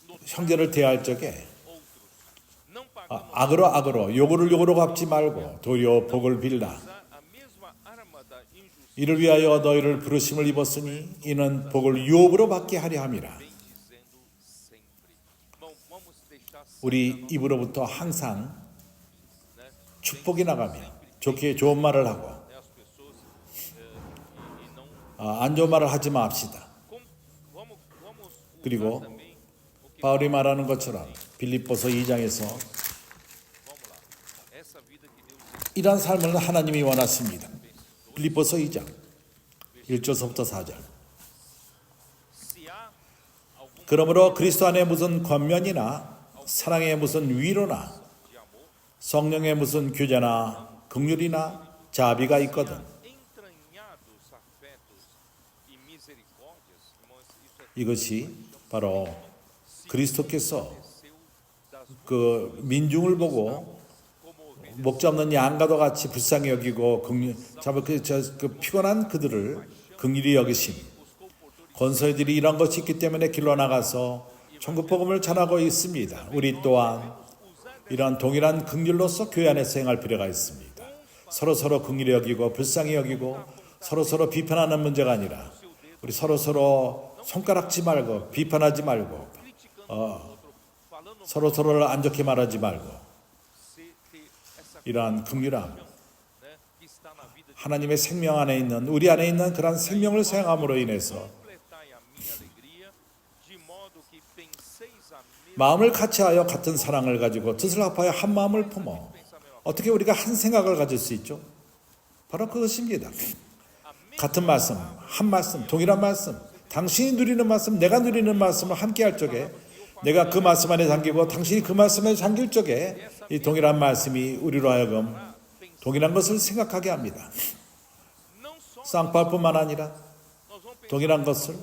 no 형제를 대할 적에 outros, não pagando 악으로 요구를 갚지 말고 도리어 복을 빌라. a mesma arma da injustiça, 이를 위하여 너희를 부르심을 입었으니 이는 복을 유업으로 받게 하려 함이라. bem dizendo sempre. Vamos deixar 우리 입으로부터 항상 né, 축복이 나가며 좋은 말을 하고 as pessoas e não 안 좋은 말을 하지 맙시다. vamos 그리고 usar também o que 바울이 말하는 것처럼 빌립보서 2장에서 vamos lá. Essa vida que Deus 이러한 삶을 하나님이 원하십니다. 빌립보서 2장 1절서부터 4절. se há algum 그러므로 그리스도 안에 무슨 권면이나 사랑에 무슨 위로나 de amor, 성령의 무슨 교제나 긍휼이나 자비가 있거든 entranhados afetos e misericórdias, irmãos, isso é 이것이 바로 그리스도께서 seu das 그 민중을 보고 como ovelhas 목 잡는 양과도 같이 불쌍히 여기고 그 피곤한 그들을 긍휼히 여기심. 권서들이 이런 것이 있기 때문에 길로 나가서 천국 복음을 전하고 있습니다. 우리 또한 이러한 동일한 긍휼로서 교회 안에서 행할 필요가 있습니다. 서로 긍휼히 여기고 불쌍히 여기고 서로 비판하는 문제가 아니라 우리 서로 손가락지 말고 비판하지 말고 서로를 안 좋게 말하지 말고 ter essa 이러한 긍휼함 né, que está na vida de 하나님의 생명 안에 있는 우리 안에 있는 그러한 생명을 사용함으로 인해서 completai a minha alegria, de modo que penseis a mesma 마음을 같이하여 같은 사랑을 가지고 뜻을 합하여 한 마음을 품어 어떻게 우리가 한 생각을 가질 수 있죠? 바로 그것입니다. 같은 말씀, 한 말씀, 동일한 말씀, 당신이 누리는 말씀, 내가 누리는 말씀을 함께 할 적에 내가 그 말씀 안에 잠기고 당신이 그 말씀에 잠길 적에 이 동일한 말씀이 우리로 하여금 동일한 것을 생각하게 합니다. não só 쌍파울뿐만 아니라 nós vamos pensar 동일한 것을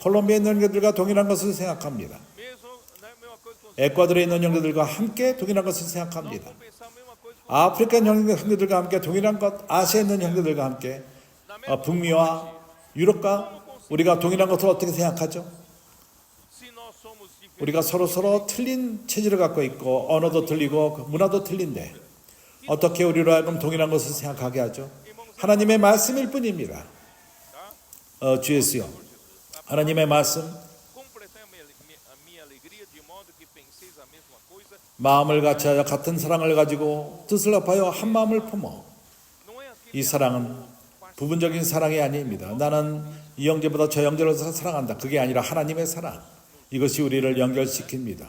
콜롬비아 있는 형제들과 동일한 것을 생각합니다. mesmo, né, mesma coisa com os 에콰도르에 있는 형제들과 함께 동일한 것을 생각합니다. vamos pensar a mesma coisa com 아프리카 형제들과 함께 동일한 것, 아시아에 있는 형제들과 함께 북미와 유럽과 우리가 동일한 것을 어떻게 생각하죠? se nós somos diferentes. 우리가 서로 틀린 체질을 갖고 있고 언어도 틀리고 문화도 틀린데 어떻게 우리로 하여금 동일한 것을 생각하게 하죠? 하나님의 말씀일 뿐입니다. 주 예수여, 하나님의 말씀, Completai a minha alegria, de modo que penseis a mesma coisa. 마음을 같이하여 같은 사랑을 가지고 뜻을 합하여 한 마음을 품어. Não é aquele 이 사랑은 부분적인 사랑이 아닙니다. 나는 이 형제보다 저 형제를 사랑한다. 그게 아니라 하나님의 사랑. 이것이 우리를 연결시킵니다.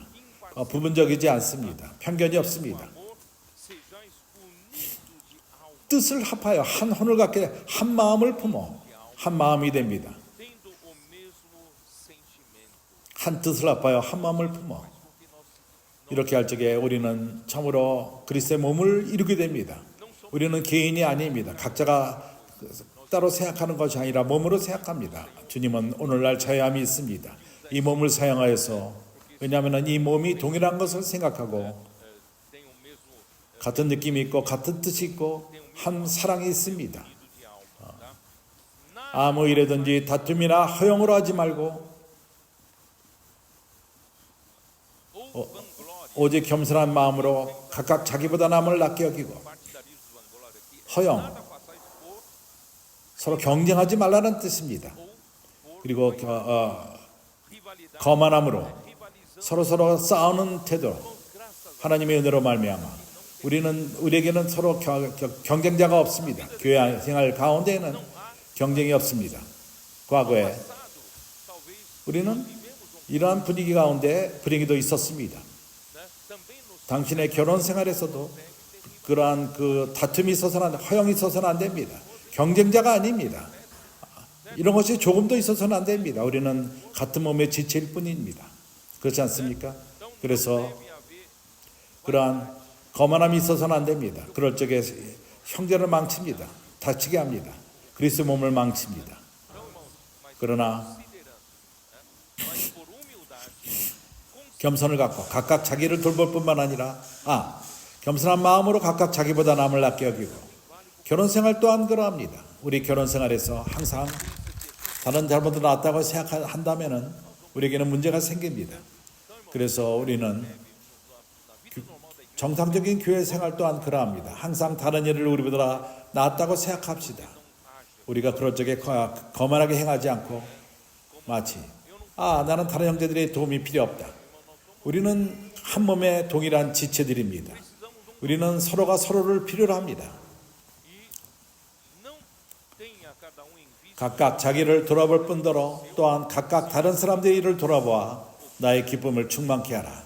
부분적이지 않습니다. 편견이 없습니다. amor, sejais unidos de alma, 뜻을 합하여 한 혼을 갖게 한 마음을 품어 한 마음이 됩니다. tendo o mesmo sentimento. 한 뜻을 합하여 한 마음을 품어 Porque nós 이렇게 할 적에 우리는 참으로 그리스도의 몸을 이루게 됩니다. 우리는 개인이 아닙니다. 각자가 따로 생각하는 것이 아니라 몸으로 생각합니다. 주님은 오늘날 자유함이 있습니다. 이 몸을 사용하여서 왜냐하면 이 몸이 동일한 것을 생각하고 tem o mesmo 같은 느낌이 있고 같은 뜻이 있고 한 사랑이 있습니다. sentido de alma. Tá? Nada 아무 일에든지 다툼이나 허용으로 하지 말고 ou vanglória, 오직 겸손한 마음으로 각각 자기보다 남을 낮게 여기고 partidarismo de vanglória aqui. 허용 Nada façais por 서로 경쟁하지 말라는 뜻입니다. ou por 그리고 rivalidade, 거만함으로 rivalizando. 서로 싸우는 태도 Graças 하나님의 은혜로 말미암아 우리에게는 서로 경쟁자가 없습니다. 교회 생활 가운데에는 경쟁이 없습니다. 과거에 passado, talvez 우리는 vivemos 이러한 분위기 가운데 불행히도 있었습니다. né, também nos 당신의 결혼 생활에서도 그러한 그 다툼이 있어서는 허용이 있어서는 안 됩니다. 경쟁자가 아닙니다. 이런 것이 조금도 있어서는 안 됩니다. 우리는 같은 몸의 지체일 뿐입니다. 그렇지 않습니까? 그래서 deve haver 그러한 거만함이 있어서는 안 됩니다. 그럴 적에 형제를 망칩니다. 다치게 합니다. 그리스도 몸을 망칩니다. não, irmãos, mas 그러나 considerando, né, mas por humildade, 겸손을 갖고 각각 자기를 돌볼 뿐만 아니라 겸손한 마음으로 각각 자기보다 남을 낮게 여기고 결혼 생활 또한 그러합니다. 우리 결혼 생활에서 항상 다른 사람보다 낫다고 생각한다면은 우리에게는 문제가 생깁니다. 그래서 우리는 정상적인 교회 생활 또한 그러합니다. 항상 다른 일을 우리보다 낫다고 생각합시다. 우리가 그럴 적에 거만하게 행하지 않고 마치 나는 다른 형제들의 도움이 필요 없다. 우리는 한 몸의 동일한 지체들입니다. 우리는 서로가 서로를 필요로 합니다. 각각 자기를 돌아볼 뿐더러 또한 각각 다른 사람들의 일을 돌아보아 나의 기쁨을 충만케 하라.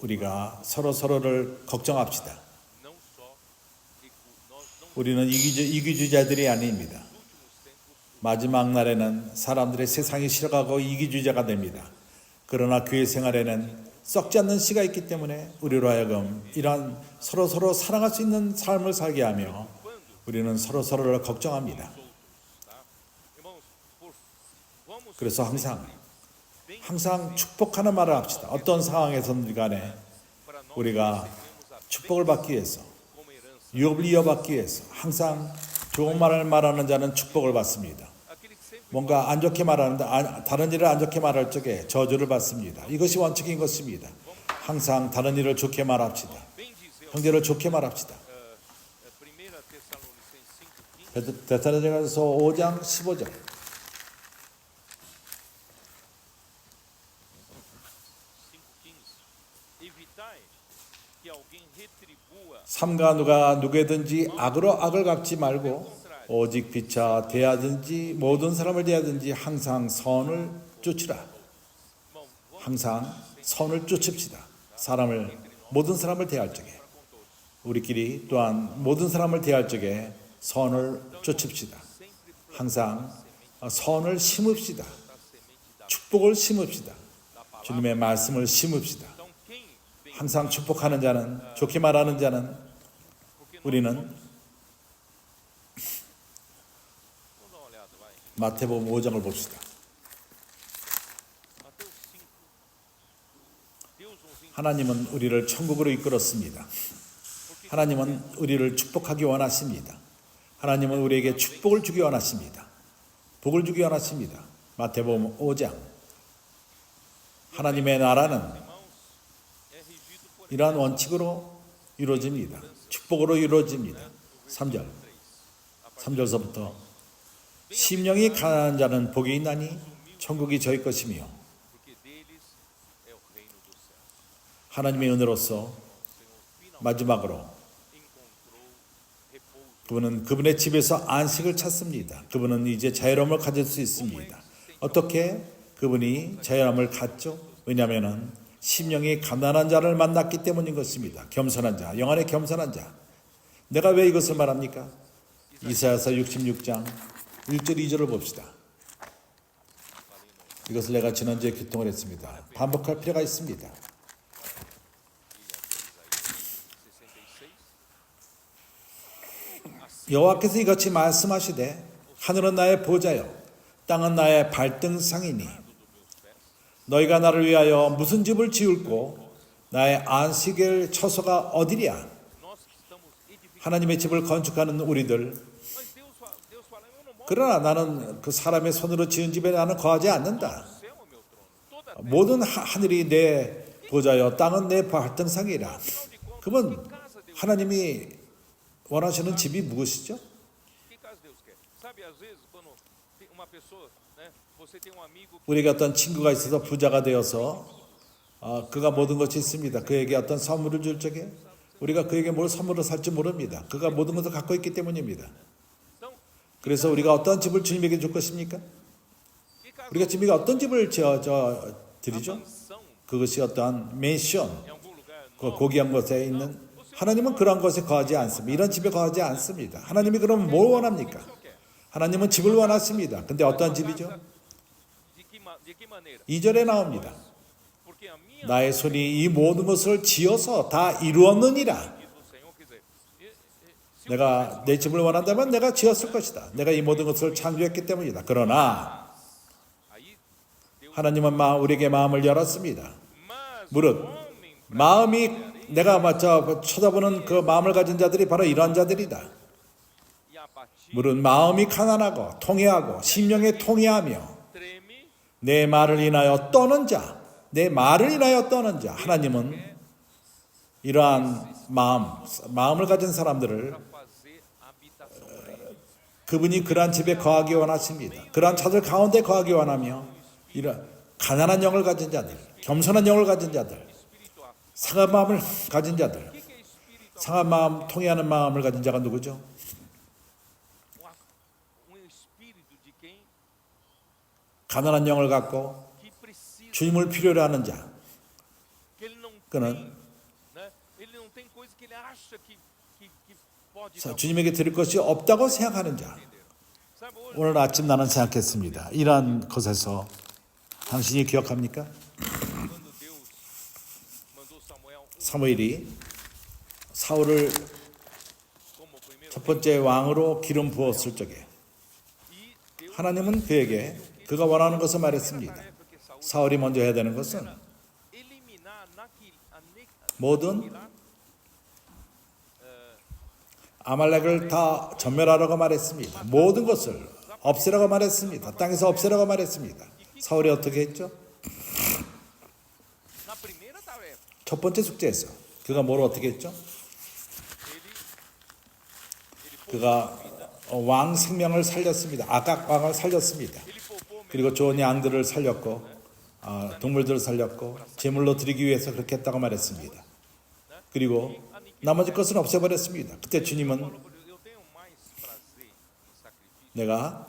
우리가 서로를 걱정합시다. 우리는 이기주의자들이 아닙니다. 마지막 날에는 사람들의 세상이 싫어가고 이기주의자가 됩니다. 그러나 교회 생활에는 썩지 않는 씨가 있기 때문에 우리로 하여금 이러한 서로 사랑할 수 있는 삶을 살게 하며 우리는 서로를 걱정합니다. 그래서 항상 축복하는 말을 합시다. 어떤 상황에서든 간에 우리가 축복을 받기 위해서, 유업을 이어받기 위해서 항상 좋은 말을 말하는 자는 축복을 받습니다. 뭔가 안 좋게 말하는데 다른 일을 안 좋게 말할 적에 저주를 받습니다. 이것이 원칙인 것입니다. 항상 다른 일을 좋게 말합시다. 형제를 좋게 말합시다. 데살로니가서 5장 15절. 삼가 누가 누구든지 악으로 악을 갚지 말고 오직 빛자 대하든지 모든 사람을 대하든지 항상 선을 쫓으라. 항상 선을 쫓읍시다. 모든 사람을 대할 적에 우리끼리 또한 모든 사람을 대할 적에 선을 쫓읍시다. 항상 선을 심읍시다. 축복을 심읍시다. 주님의 말씀을 심읍시다. 항상 축복하는 자는, 좋게 말하는 자는 우리는 마태복음 5장을 봅시다. 하나님은 우리를 천국으로 이끌었습니다. 하나님은 우리를 축복하기 원하십니다. 하나님은 우리에게 축복을 주기 원하십니다. 복을 주기 원하십니다. 마태복음 5장. 하나님의 나라는 이러한 원칙으로 이루어집니다. 축복으로 이루어집니다. 3절서부터 심령이 가난한 자는 복이 있나니 천국이 저희 것이며 하나님의 은혜로서 마지막으로 그분은 그분의 집에서 안식을 찾습니다. 그분은 이제 자유로움을 가질 수 있습니다. 어떻게 그분이 자유로움을 갖죠? 왜냐하면 심령이 가난한 자를 만났기 때문인 것입니다. 겸손한 자, 영안의 겸손한 자. 내가 왜 이것을 말합니까? 이사야서 66장 1절 2절을 봅시다. 이것을 내가 지난주에 교통을 했습니다. 반복할 필요가 있습니다. 여호와께서 이같이 말씀하시되 하늘은 나의 보좌요 땅은 나의 발등상이니 너희가 나를 위하여 무슨 집을 지을고 나의 안식일 처소가 어디랴. 하나님의 집을 건축하는 우리들, 그러나 나는 그 사람의 손으로 지은 집에 나는 거하지 않는다. 모든 하늘이 내 보좌요 땅은 내 발등상이라. 그러면 하나님이 원하시는 집이 무엇이죠? 우리가 어떤 친구가 있어서 부자가 되어서 그가 모든 것이 있습니다. 그에게 어떤 선물을 줄 적에 우리가 그에게 뭘 선물을 살지 모릅니다. 그가 모든 것을 갖고 있기 때문입니다. 그래서 우리가 어떤 집을 주님에게 줄 것입니까? 우리가 주님에게 어떤 집을 드리죠? 그것이 어떠한 맨션, 그 고귀한 곳에 있는, 하나님은 그런 것에 거하지 않습니다. 이런 집에 거하지 않습니다. 하나님이 그럼 뭘 원합니까? 하나님은 집을 원하십니다. 근데 어떤 집이죠? 2절에 나옵니다. 나의 손이 이 모든 것을 지어서 다 이루었느니라. 내가 내 집을 원한다면 내가 지었을 것이다. 내가 이 모든 것을 창조했기 때문이다. 그러나 하나님은 우리에게 마음을 열었습니다. Mas 무릇 o homem 마음이 내가 쳐다보는 그 마음을 가진 자들이 바로 이러한 자들이다. e apatite, 무릇 마음이 가난하고 통회하고 심령에 통회하며 treme, 내 말을 인하여 떠는 자, 내 말을 인하여 떠는 자. 하나님은 이러한 마음을 가진 사람들을 para fazer habitação para ele. 그분이 그러한 집에 거하기 원하십니다. 그러한 자들 가운데 거하기 원하며 이런 가난한 영을 가진 자들, 겸손한 영을 가진 자들, Espiritual. 상한 마음을 가진 자들, O que é espiritual? 상한 마음, 통해하는 마음을 가진 자가 누구죠? Espírito de quem 가난한 영을 갖고 que precisa, 주님을 필요로 하는 자. que ele não 그는 tem, né? Ele não tem coisa que ele acha que pode dar. 주님에게 드릴 것이 없다고 생각하는 자. Sabe, hoje 오늘 아침 나는 생각했습니다. 이러한 것에서 당신이 기억합니까? quando Deus mandou Samuel 사무엘이 사울을 como primeiro 첫 번째 왕으로 기름 부었을 적에 e Deus 하나님은 그에게 그가 원하는 것을 말했습니다. tarefa que Saul 사울이 먼저 해야 되는 것은 eliminar 모든 아말렉을 다 전멸하라고 말했습니다. 모든 것을 없애라고 말했습니다. 땅에서 없애라고 말했습니다. 사울이 어떻게 했죠? na primeira tarefa 첫 번째 숙제에서 그가 뭘 어떻게 했죠? ele 그가 왕 생명을 살렸습니다. 아각 왕을 살렸습니다. ele poupou 그리고 좋은 양들을 살렸고 동물들을 살렸고 제물로 드리기 위해서 그렇게 했다고 말했습니다. 그리고 나머지 것은 없애버렸습니다. 그때 주님은 eu tenho mais prazer em sacrifício 내가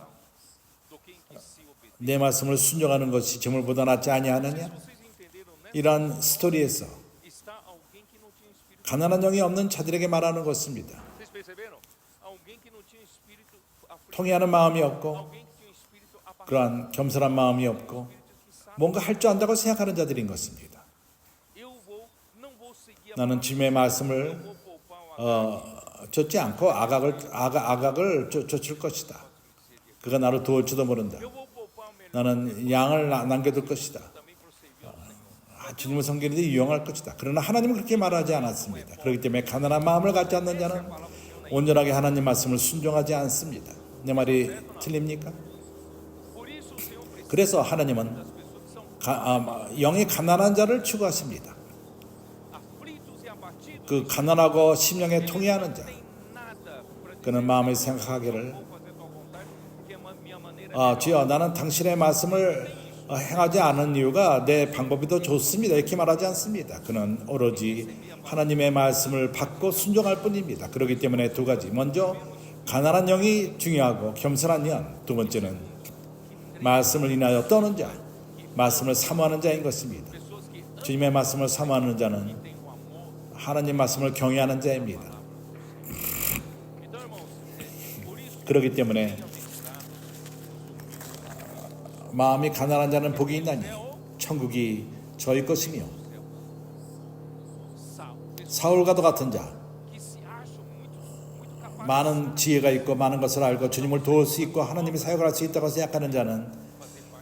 do que em que se obedeça. 내 말씀을 순종하는 것이 제물보다 낫지 아니하느냐? Vocês entenderam, né? 이러한 스토리에서 Está alguém que não tinha espírito. 가난한 영이 없는 자들에게 말하는 것입니다. Vocês perceberam? Alguém que não tinha espírito aflito, 통해하는 마음이 없고 alguém que tinha espírito apagado, 그러한 겸손한 마음이 없고 que sabe, 뭔가 할 줄 안다고 생각하는 자들인 것입니다. não vou seguir a 나는 주님의 말씀을 vou poupar o 쫓지 않고 아각을 쫓을 것이다. 그가 나를 도울지도 모른다. eu vou poupar o melhor 나는 양을 남겨둘 것이다. também para o serviço. 주님을 섬기는데 유용할 것이다. 그러나 하나님은 그렇게 말하지 않았습니다. 그렇기 때문에 가난한 마음을 갖지 않는 자는 온전하게 하나님 말씀을 순종하지 않습니다. 내 말이 틀립니까? Por isso o Senhor precisa 그래서 하나님은 das pessoas que são 영이 가난한 자를 추구하십니다. aflitos e abatidos. 그 가난하고 심령에 통해하는 자, Tem nada para 그는 마음에 생각하기를 vou fazer tua vontade, porque a minha maneira 주여 나는 당신의 말씀을 행하지 않은 이유가 내 방법이 더 좋습니다. 이렇게 말하지 않습니다. 그는 오로지 하나님의 말씀을 받고 순종할 뿐입니다. 그렇기 때문에 두 가지. 먼저 가난한 영이 중요하고 겸손한 영. 두 번째는 말씀을 인하여 떠는 자, 말씀을 사모하는 자인 것입니다. pessoas que 주님의 말씀을 사모하는 자는 têm o amor. 하나님 말씀을 경외하는 자입니다. Então, irmãos, por isso 그렇기 때문에 마음이 가난한 자는 복이 있나니 천국이 저희 것이며 사울과도 같은 자, que se acham muito capazes 많은 지혜가 있고 많은 것을 알고 주님을 도울 수 있고 하나님의 사역을 할 수 있다고 생각하는 자는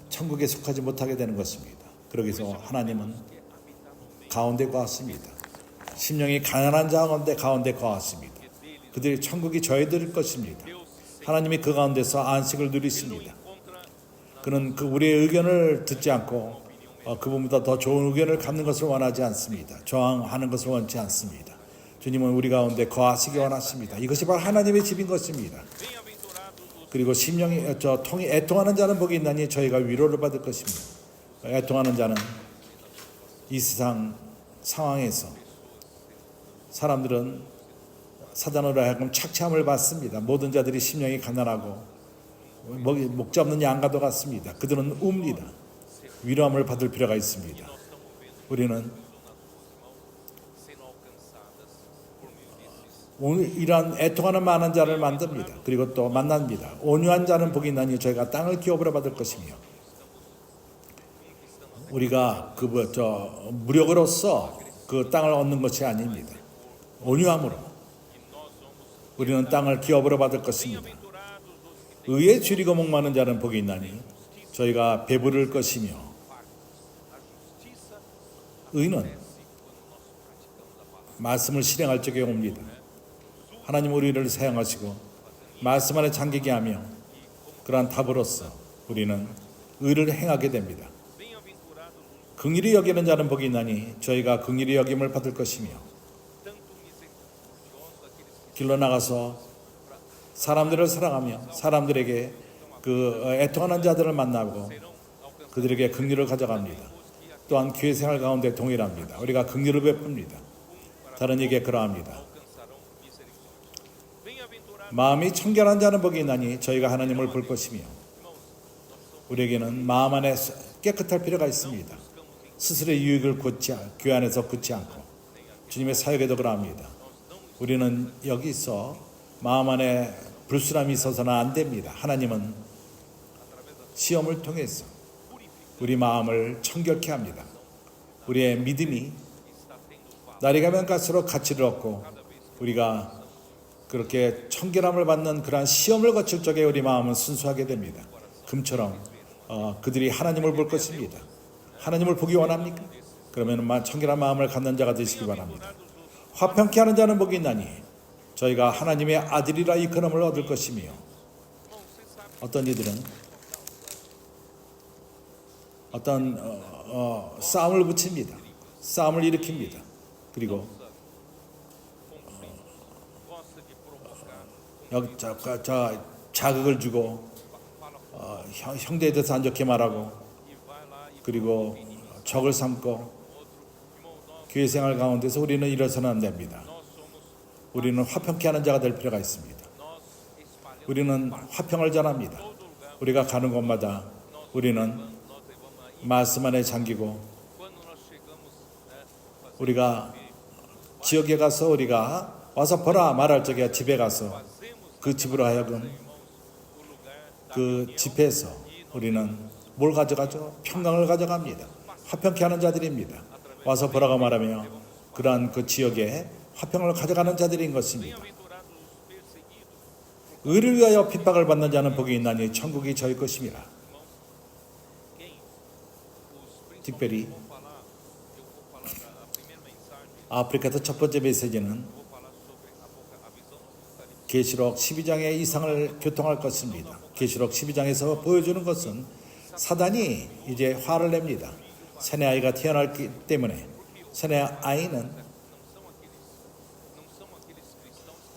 천국에 속하지 못하게 되는 것입니다. 그러기서 하나님은 가운데 거하십니다. 심령이 가난한 자 가운데 거하십니다. 그들이 천국이 저희들 것입니다. 하나님이 그 가운데서 안식을 누리십니다. 그는 우리의 의견을 듣지 않고 그분보다 더 좋은 의견을 갖는 것을 원하지 않습니다. 저항하는 것을 원치 않습니다. 주님은 우리 가운데 거하시기 원하십니다. 이것이 바로 하나님의 집인 것입니다. bem-aventurados os 그리고 심령이 애통하는 자는 복이 있나니 저희가 위로를 받을 것입니다. 애통하는 자는 이 세상 상황에서 사람들은 사단으로 하여금 착취함을 받습니다. 모든 자들이 심령이 가난하고 목자 없는 양과도 같습니다. 그들은 웁니다. 위로함을 받을 필요가 있습니다. 우리는 sendo alcançadas por meio desses. 오늘 이러한 애통하는 많은 자를 만듭니다. 그리고 또 만납니다. 온유한 자는 복이 있나니 저희가 땅을 기업으로 받을 것이며 우리가 무력으로서 그 땅을 얻는 것이 아닙니다. 온유함으로 우리는 땅을 기업으로 받을 것입니다. 의에 줄이고 목마른 자는 복이 있나니 저희가 배부를 것이며 의는 말씀을 실행할 적에 옵니다. 하나님 우리를 사용하시고 말씀 안에 잠기게 하며 그러한 답으로서 우리는 의를 행하게 됩니다. Bem-aventurados os 긍휼히 여기는 자는 복이 있나니 저희가 긍휼히 여김을 받을 것이며 tanto misericordiosos, aqueles que 길로 나가서 사람들을 사랑하며 사람들에게 그 애통하는 자들을 만나고 serão alcançados. 그들에게 긍휼을 가져갑니다. 또한 교회 생활 가운데 동일합니다. 우리가 긍휼을 베풉니다. 다른 얘기에 그러합니다. Alcançarão misericórdia. Bem-aventurados, 마음이 청결한 자는 복이 있나니 저희가 하나님을 볼 것이며 우리에게는 마음 안에 깨끗할 필요가 있습니다. 스스로의 유익을 교회 안에서 굳지 않고 주님의 사역에도 그러합니다. 우리는 여기서 마음 안에 불순함이 있어서는 안 됩니다. 하나님은 시험을 통해서 우리 마음을 청결케 합니다. 우리의 믿음이 날이 가면 갈수록 가치를 얻고 우리가 그렇게 청결함을 받는 그러한 시험을 거칠 적에 우리 마음은 순수하게 됩니다. 금처럼 그들이 하나님을 볼 것입니다. 하나님을 보기 원합니까? 그러면 청결한 마음을 갖는 자가 되시기 바랍니다. 화평케 하는 자는 복이 있나니 저희가 하나님의 아들이라 이끄럼을 얻을 것이며 어떤 이들은 어떤 싸움을 붙입니다. 싸움을 일으킵니다. 그리고 gosta de provocar, 여기 자극을 주고 형제에 대해서 안 좋게 말하고 e vai lá e 그리고 적을 삼고 교회 생활 가운데서 우리는 이래서는 안 됩니다. nós somos, 우리는 화평케 하는 자가 될 필요가 있습니다. nós espalhamos 우리는 화평을 전합니다. todo lugar, 우리가 가는 곳마다 우리는 nós levamos aí. 말씀 안에 잠기고 Quando nós chegamos, fazer 우리가 지역에 가서 우리가 와서 보라 말할 적에 집에 가서 fazemos 그 집으로 하여금 irmãos o lugar da 그 집에서 우리는 뭘 가져가죠? 평강을 가져갑니다. 화평케 하는 자들입니다. 와서 보라고 말하며 그러한 그 지역에 화평을 가져가는 자들인 것입니다. bem-aventurados os perseguidos, 의를 위하여 핍박을 받는 자는 복이 있나니 천국이 저희 것입니다. quem? Os 특별히 eu vou falar da primeira mensagem, 아프리카에서 첫 번째 메시지는 vou falar sobre a visão do Apocalipse. 계시록 12장의 이상을 교통할 것입니다. 계시록 12장에서 보여주는 것은 사단이 이제 화를 냅니다. 새내 아이가 태어났기 때문에 새내 아이는 Não são aqueles cristãos que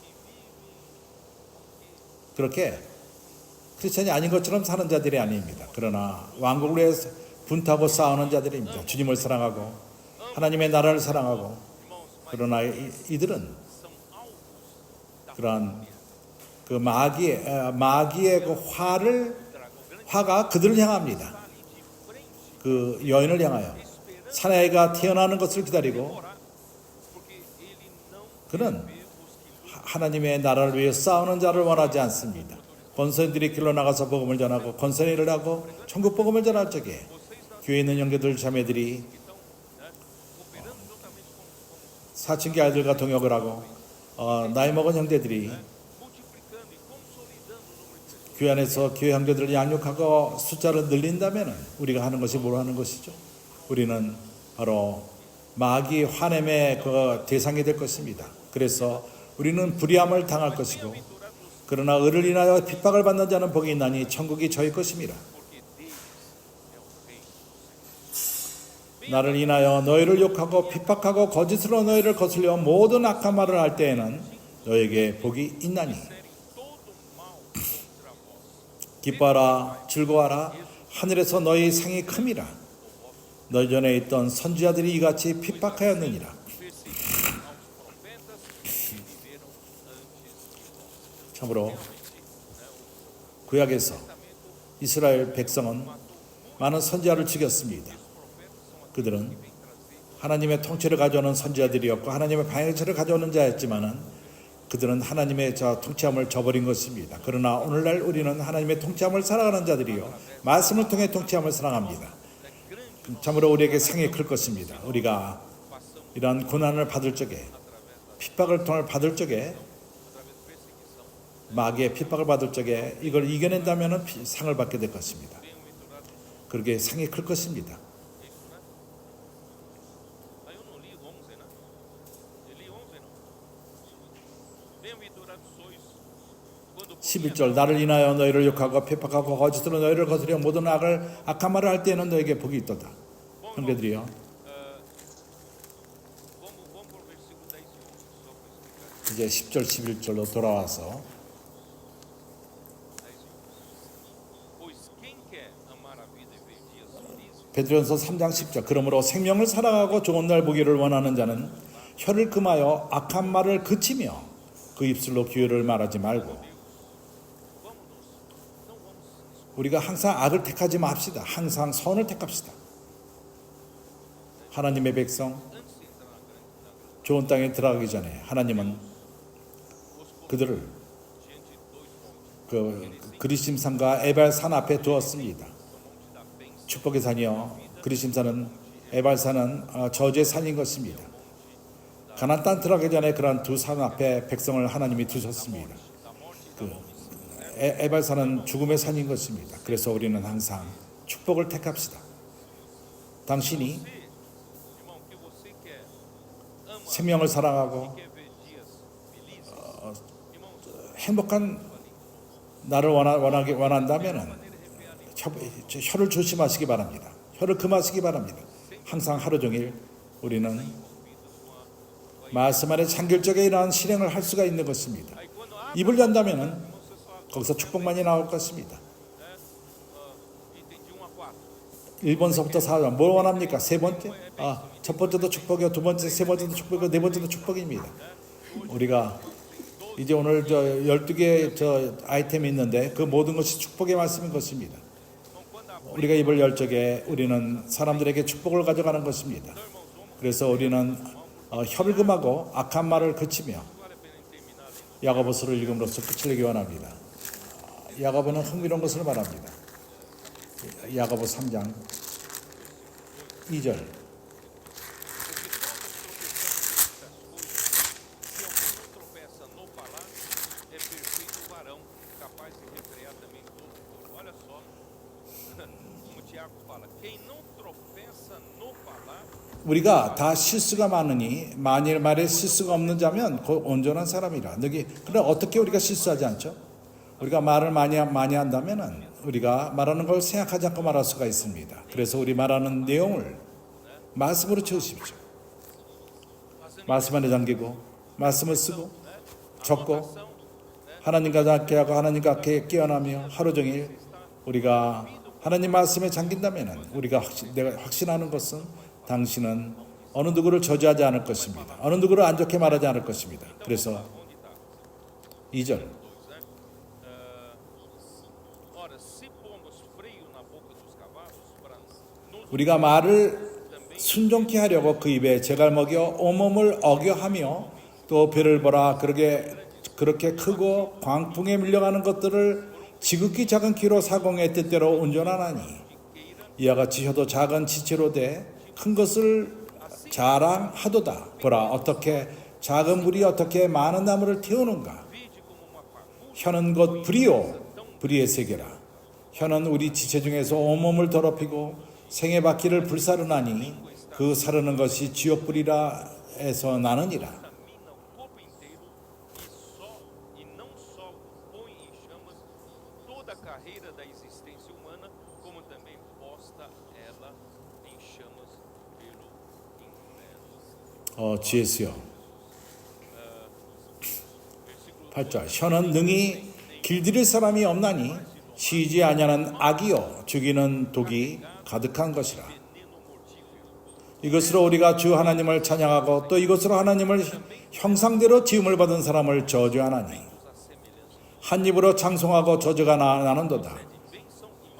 vivem 그렇게 크리스천이 아닌 것처럼 사는 자들이 아닙니다. 그러나 왕국을 위해서 분투하고 싸우는 자들입니다. 주님을 사랑하고 하나님의 나라를 사랑하고 그러나 이들은 são alvos 그러한 그 마귀의 그 화가 그들을 향합니다. 그 여인을 향하여 사내아이가 태어나는 것을 기다리고 porque ele não 그는 vê os que 하나님의 나라를 위해 싸우는 자를 원하지 않습니다. 권선들이 길로 나가서 복음을 전하고 권선의 일을 하고 천국 복음을 전할 적에 교회에 있는 형제들 자매들이 operando juntamente com 사춘기 아이들과 동역을 하고 나이 먹은 형제들이 multiplicando e consolidando o número de pessoas. 교회 안에서 교회 형제들을 양육하고 숫자를 늘린다면 우리가 하는 것이 뭘 하는 것이죠? 우리는 바로 마귀 화냄의 그 대상이 될 것입니다. 그래서 우리는 불의함을 당할 것이고 그러나 의를 인하여 핍박을 받는 자는 복이 있나니 천국이 저희 것입니다. 나를 인하여 너희를 욕하고 핍박하고 거짓으로 너희를 거슬려 모든 악한 말을 할 때에는 너에게 복이 있나니 기뻐하라 즐거워하라 하늘에서 너희 상이 큼이라 너희 전에 있던 선지자들이 이같이 핍박하였느니라. 참으로 구약에서 이스라엘 백성은 많은 선지자를 죽였습니다. 그들은 하나님의 통치를 가져오는 선지자들이었고 하나님의 방해체를 가져오는 자였지만은 그들은 하나님의 통치함을 저버린 것입니다. 그러나 오늘날 우리는 하나님의 통치함을 사랑하는 자들이요 말씀을 통해 통치함을 사랑합니다. 참으로 우리에게 상이 클 것입니다. 우리가 이러한 고난을 받을 적에 핍박을 받을 적에 마귀의 핍박을 받을 적에 이걸 이겨낸다면 상을 받게 될 것입니다. 그렇게 상이 클 것입니다. Bem-aventurados sois quando por 11절 나를 인하여 너희를 욕하고 핍박하고 거짓으로 너희를 거스려 모든 악한 말을 할 때에는 너에게 복이 있도다. 형제들이요. Vamos para o versículo 10 e 11, só para explicar. 이제 10절 11절로 돌아와서 10 e 11. Pois quem quer amar a vida e ver dias felizes, 베드로전서 3장 10절 그러므로 생명을 사랑하고 좋은 날 보기를 원하는 자는 혀를 금하여 악한 말을 그치며 그 입술로 기회를 말하지 말고 우리가 항상 악을 택하지 맙시다. 항상 선을 택합시다. 하나님의 백성 antes de entrar na 좋은 땅에 들어가기 전에 하나님은 그들을 diante de dois montes, 그 그리심산과 에발산 앞에 두었습니다. o monte da bênção, 축복의 산이요 그리심산은 에발산은 저주의 산인 것입니다. 가나안 땅 들어가기 전에 그러한 두 산 앞에 백성을 하나님이 두셨습니다. 그 에발산은 죽음의 산인 것입니다. 그래서 우리는 항상 축복을 택합시다. 당신이 irmão, que você quer amar, 생명을 사랑하고 quer ver dias felizes, irmãos, 행복한 나를 원한다면 혀를 조심하시기 바랍니다. 혀를 금하시기 바랍니다. 항상 하루 종일 우리는 말씀 안에 잠길 적에 이러한 실행을 할 수가 있는 것입니다. aí quando 입을 연다면 você só 거기서 축복만이 나올 것입니다. item de 1 a 4. 1번서부터 4번 뭘 원합니까? 세 번째? 첫 번째도 축복이요, 두 번째, 세 번째도 축복이고 네 번째도 축복입니다. 우리가 이제 오늘 12개 아이템이 있는데 그 모든 것이 축복의 말씀인 것입니다. 우리가 입을 열 적에 우리는 사람들에게 축복을 가져가는 것입니다. 그래서 우리는 혀를 금하고 악한 말을 그치며 야고보서를 읽음으로써 끝을 내기 원합니다. 야고보는 흥미로운 것을 말합니다. 야고보 3장 2절 Se alguém não tropeça no falar, é perfeito varão, capaz de refrear também todo o corpo. Olha só, como o Tiago fala, quem não tropeça no falar, 우리가 다 실수가 많으니 만일 말에 실수가 없는 자면 곧 온전한 사람이라. 그럼 어떻게 우리가 실수하지 않죠? 우리가 말을 많이 한다면은 우리가 말하는 걸 생각하지 않고 말할 수가 있습니다. 그래서 우리 말하는 내용을 말씀으로 채우십시오. 말씀 안에 잠기고 말씀을 쓰고 적고 하나님과 함께하고 하나님과 함께 깨어나며 하루 종일 우리가 하나님 말씀에 잠긴다면은 우리가 내가 확신하는 것은 당신은 어느 누구를 저주하지 않을 것입니다. 어느 누구를 안 좋게 말하지 않을 것입니다. 그래서 2절 ora, se pomos freio na boca dos cavalos para nos 우리가 말을 순종케 하려고 그 입에 재갈 먹여 온몸을 어겨하며 또 배를 보라 그렇게 크고 광풍에 밀려가는 것들을 지극히 작은 키로 사공의 뜻대로 운전하나니 이와 같이 혀도 작은 지체로 돼 큰 것을 자랑하도다. 보라 어떻게 작은 불이 어떻게 많은 나무를 태우는가. 혀는 곧 불이요 불의의 세계라. 혀는 우리 지체 중에서 온몸을 더럽히고 생의 바퀴를 불사르나니 그 사르는 것이 지옥불이라 해서 나느니라. contamina o corpo inteiro e não só põe em chamas toda a carreira da existência humana, como também posta ela em chamas pelo inferno. GS요. Versículo 8절 혀는 능히 길들일 사람이 없나니 쉬지 아니하는 악이요 죽이는 독이 가득한 것이라. 이것으로 우리가 주 하나님을 찬양하고 또 이것으로 하나님을 형상대로 지음을 받은 사람을 저주하나니 한 입으로 찬송하고 저주가 나는도다.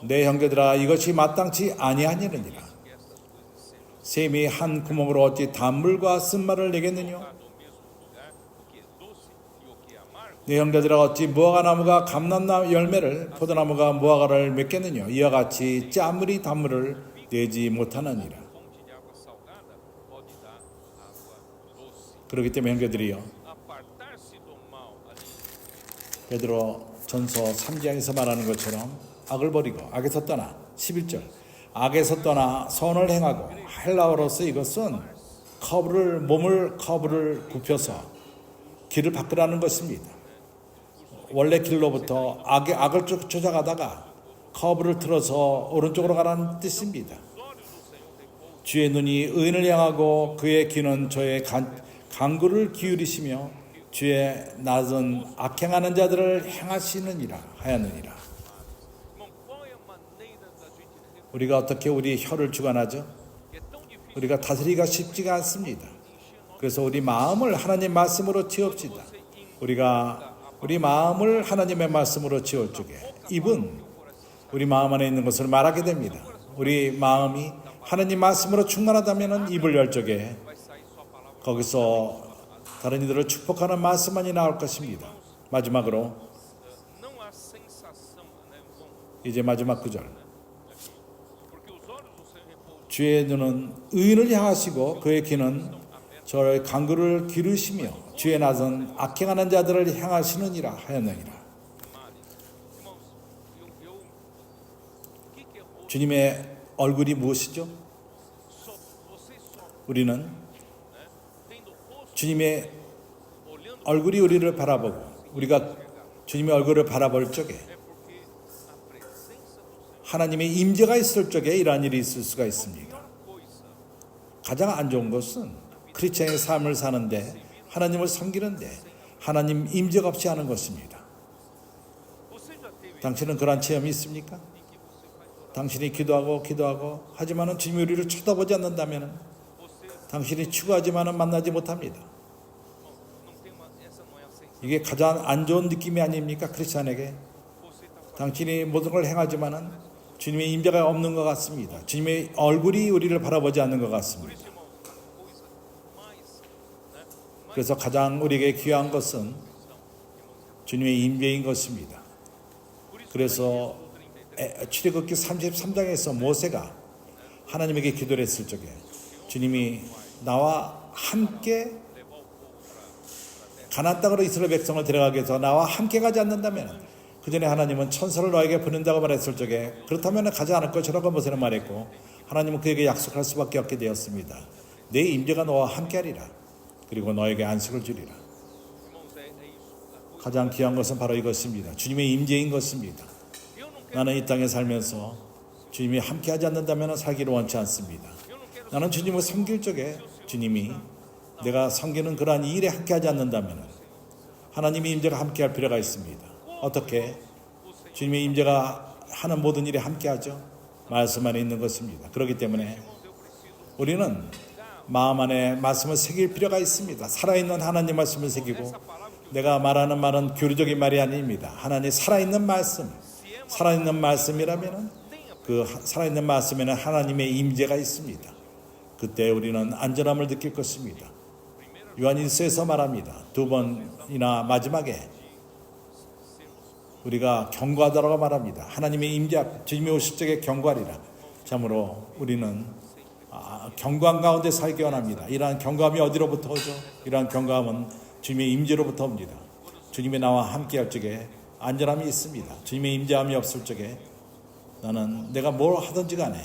내 형제들아 이것이 마땅치 아니하니라. 샘이 한 구멍으로 어찌 단물과 쓴말을 내겠느냐. 내 형제들아 어찌 무화과나무가 감람나무 열매를 포도나무가 무화과를 맺겠느냐. 이와 같이 짠물이 단물을 내지 못하느니라. fonte de água salgada pode dar água doce. 그렇기 때문에 형제들이요 Apartar-se do mal ali. 베드로 전서 3장에서 말하는 것처럼 악을 버리고 악에서 떠나 11절 악에서 떠나 선을 행하고 헬라어로서 이것은 몸을 커브를 굽혀서 길을 바꾸라는 것입니다. 원래 길로부터 악을 쫓아가다가 커브를 틀어서 오른쪽으로 가라는 뜻입니다. 주의 눈이 의인을 향하고 그의 귀는 저의 간구를 기울이시며 주의 낮은 악행하는 자들을 행하시느니라 하였느니라. Irmão, qual é a maneira da gente refletir? 우리가 어떻게 우리 혀를 주관하죠? É tão difícil 우리가 다스리기가 쉽지가 않습니다. 그래서 우리 마음을 하나님 말씀으로 채웁시다. 우리가 우리 마음을 하나님의 말씀으로 채울 적에 입은 우리 마음 안에 있는 것을 말하게 됩니다. 우리 마음이 하나님 말씀으로 충만하다면 입을 열 적에 vai sair só a palavra. 거기서 다른 이들을 축복하는 말씀만이 나올 것입니다. 마지막으로 Não há sensação, né? Bom, 이제 마지막 구절. porque os olhos do Senhor repousam 주의 눈은 의인을 향하시고 그의 귀는 저의 간구를 기르시며 주의 낮은 악행하는 자들을 향하시느니라 하였느니라. males. Irmãos, o que é rosto? 주님의 얼굴이 무엇이죠? Vocês só, 우리는 né? Tendo o rosto, 주님의 olhando 얼굴이 우리를 바라보고 우리가 주님의 얼굴을 바라볼 적에 é porque a presença do Senhor 하나님의 임재가 있을 적에 이러한 일이 있을 수가 있습니다. coisa. 가장 안 좋은 것은 크리스천의 삶을 사는데 하나님을 섬기는데 하나님 임재가 없이 하는 것입니다. Você já teve 당신은 그러한 체험이 있습니까? em que você faz oração? 당신이 기도하고 하지만은 주님이 우리를 쳐다보지 않는다면은 Você 당신이 추구하지만은 만나지 못합니다. não tem essa não é a sensação. 이게 가장 안 좋은 느낌이 아닙니까? 크리스천에게 Você está 당신이 모든 걸 행하지만은 주님의 임재가 없는 것 같습니다. 주님의 얼굴이 우리를 바라보지 않는 것 같습니다. irmão, a coisa mais, né? 그래서 가장 우리에게 귀한 것은 주님의 임재인 것입니다. 그래서 출애굽기 33장에서 모세가 하나님에게 기도를 했을 적에 주님이 나와 함께 가나안 땅으로 이스라엘 백성을 데려가기 위해서 나와 함께 가지 않는다면 그 전에 하나님은 천사를 너에게 보낸다고 말했을 적에 그렇다면 가지 않을 것이라고 모세는 말했고 하나님은 그에게 약속할 수밖에 없게 되었습니다. 내 임재가 너와 함께하리라. 그리고 너에게 안식을 주리라. Irmãos, é isso. 가장 귀한 것은 바로 이것입니다. 주님의 임재인 것입니다. Eu não quero, 나는 이 땅에 살면서 주님이 함께하지 않는다면 살기를 원치 않습니다. eu não quero 나는 주님을 섬길 적에 주님이 내가 섬기는 그러한 일에 함께하지 않는다면 하나님의 임재가 함께할 필요가 있습니다. 어떻게? 주님의 임재가 하는 모든 일에 함께하죠. 말씀 안에 있는 것입니다. 그렇기 때문에 우리는 마음 안에 말씀을 새길 필요가 있습니다. 살아있는 하나님 말씀을 새기고 내가 말하는 말은 교리적인 말이 아닙니다. 하나님 살아있는 말씀, 살아있는 말씀이라면 그 살아있는 말씀에는 하나님의 임재가 있습니다. 그때 우리는 안전함을 느낄 것입니다. 요한일서에서 말합니다. 두 번이나 마지막에 우리가 경고하다라고 말합니다. 하나님의 임재 앞에 주님이 오실 적에 경고하리라. 참으로 우리는 경고함 가운데 살기 원합니다. 이러한 경고함이 어디로부터 오죠? 이러한 경고함은 주님의 임재로부터 옵니다. 주님이 나와 함께할 적에 안전함이 있습니다. 주님의 임재함이 없을 적에 나는 내가 뭘 하든지 간에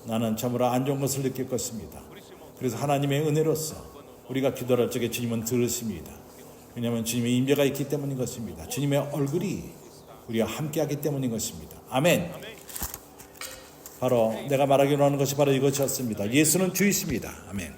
나는 참으로 안 좋은 것을 느낄 것입니다. 그래서 하나님의 은혜로서 우리가 기도할 적에 주님은 들으십니다. 왜냐하면 주님의 임재가 있기 때문인 것입니다. 주님의 얼굴이 우리와 함께하기 때문인 것입니다. 아멘. 바로 내가 말하기로 하는 것이 바로 이것이었습니다. 예수는 주이십니다. 아멘.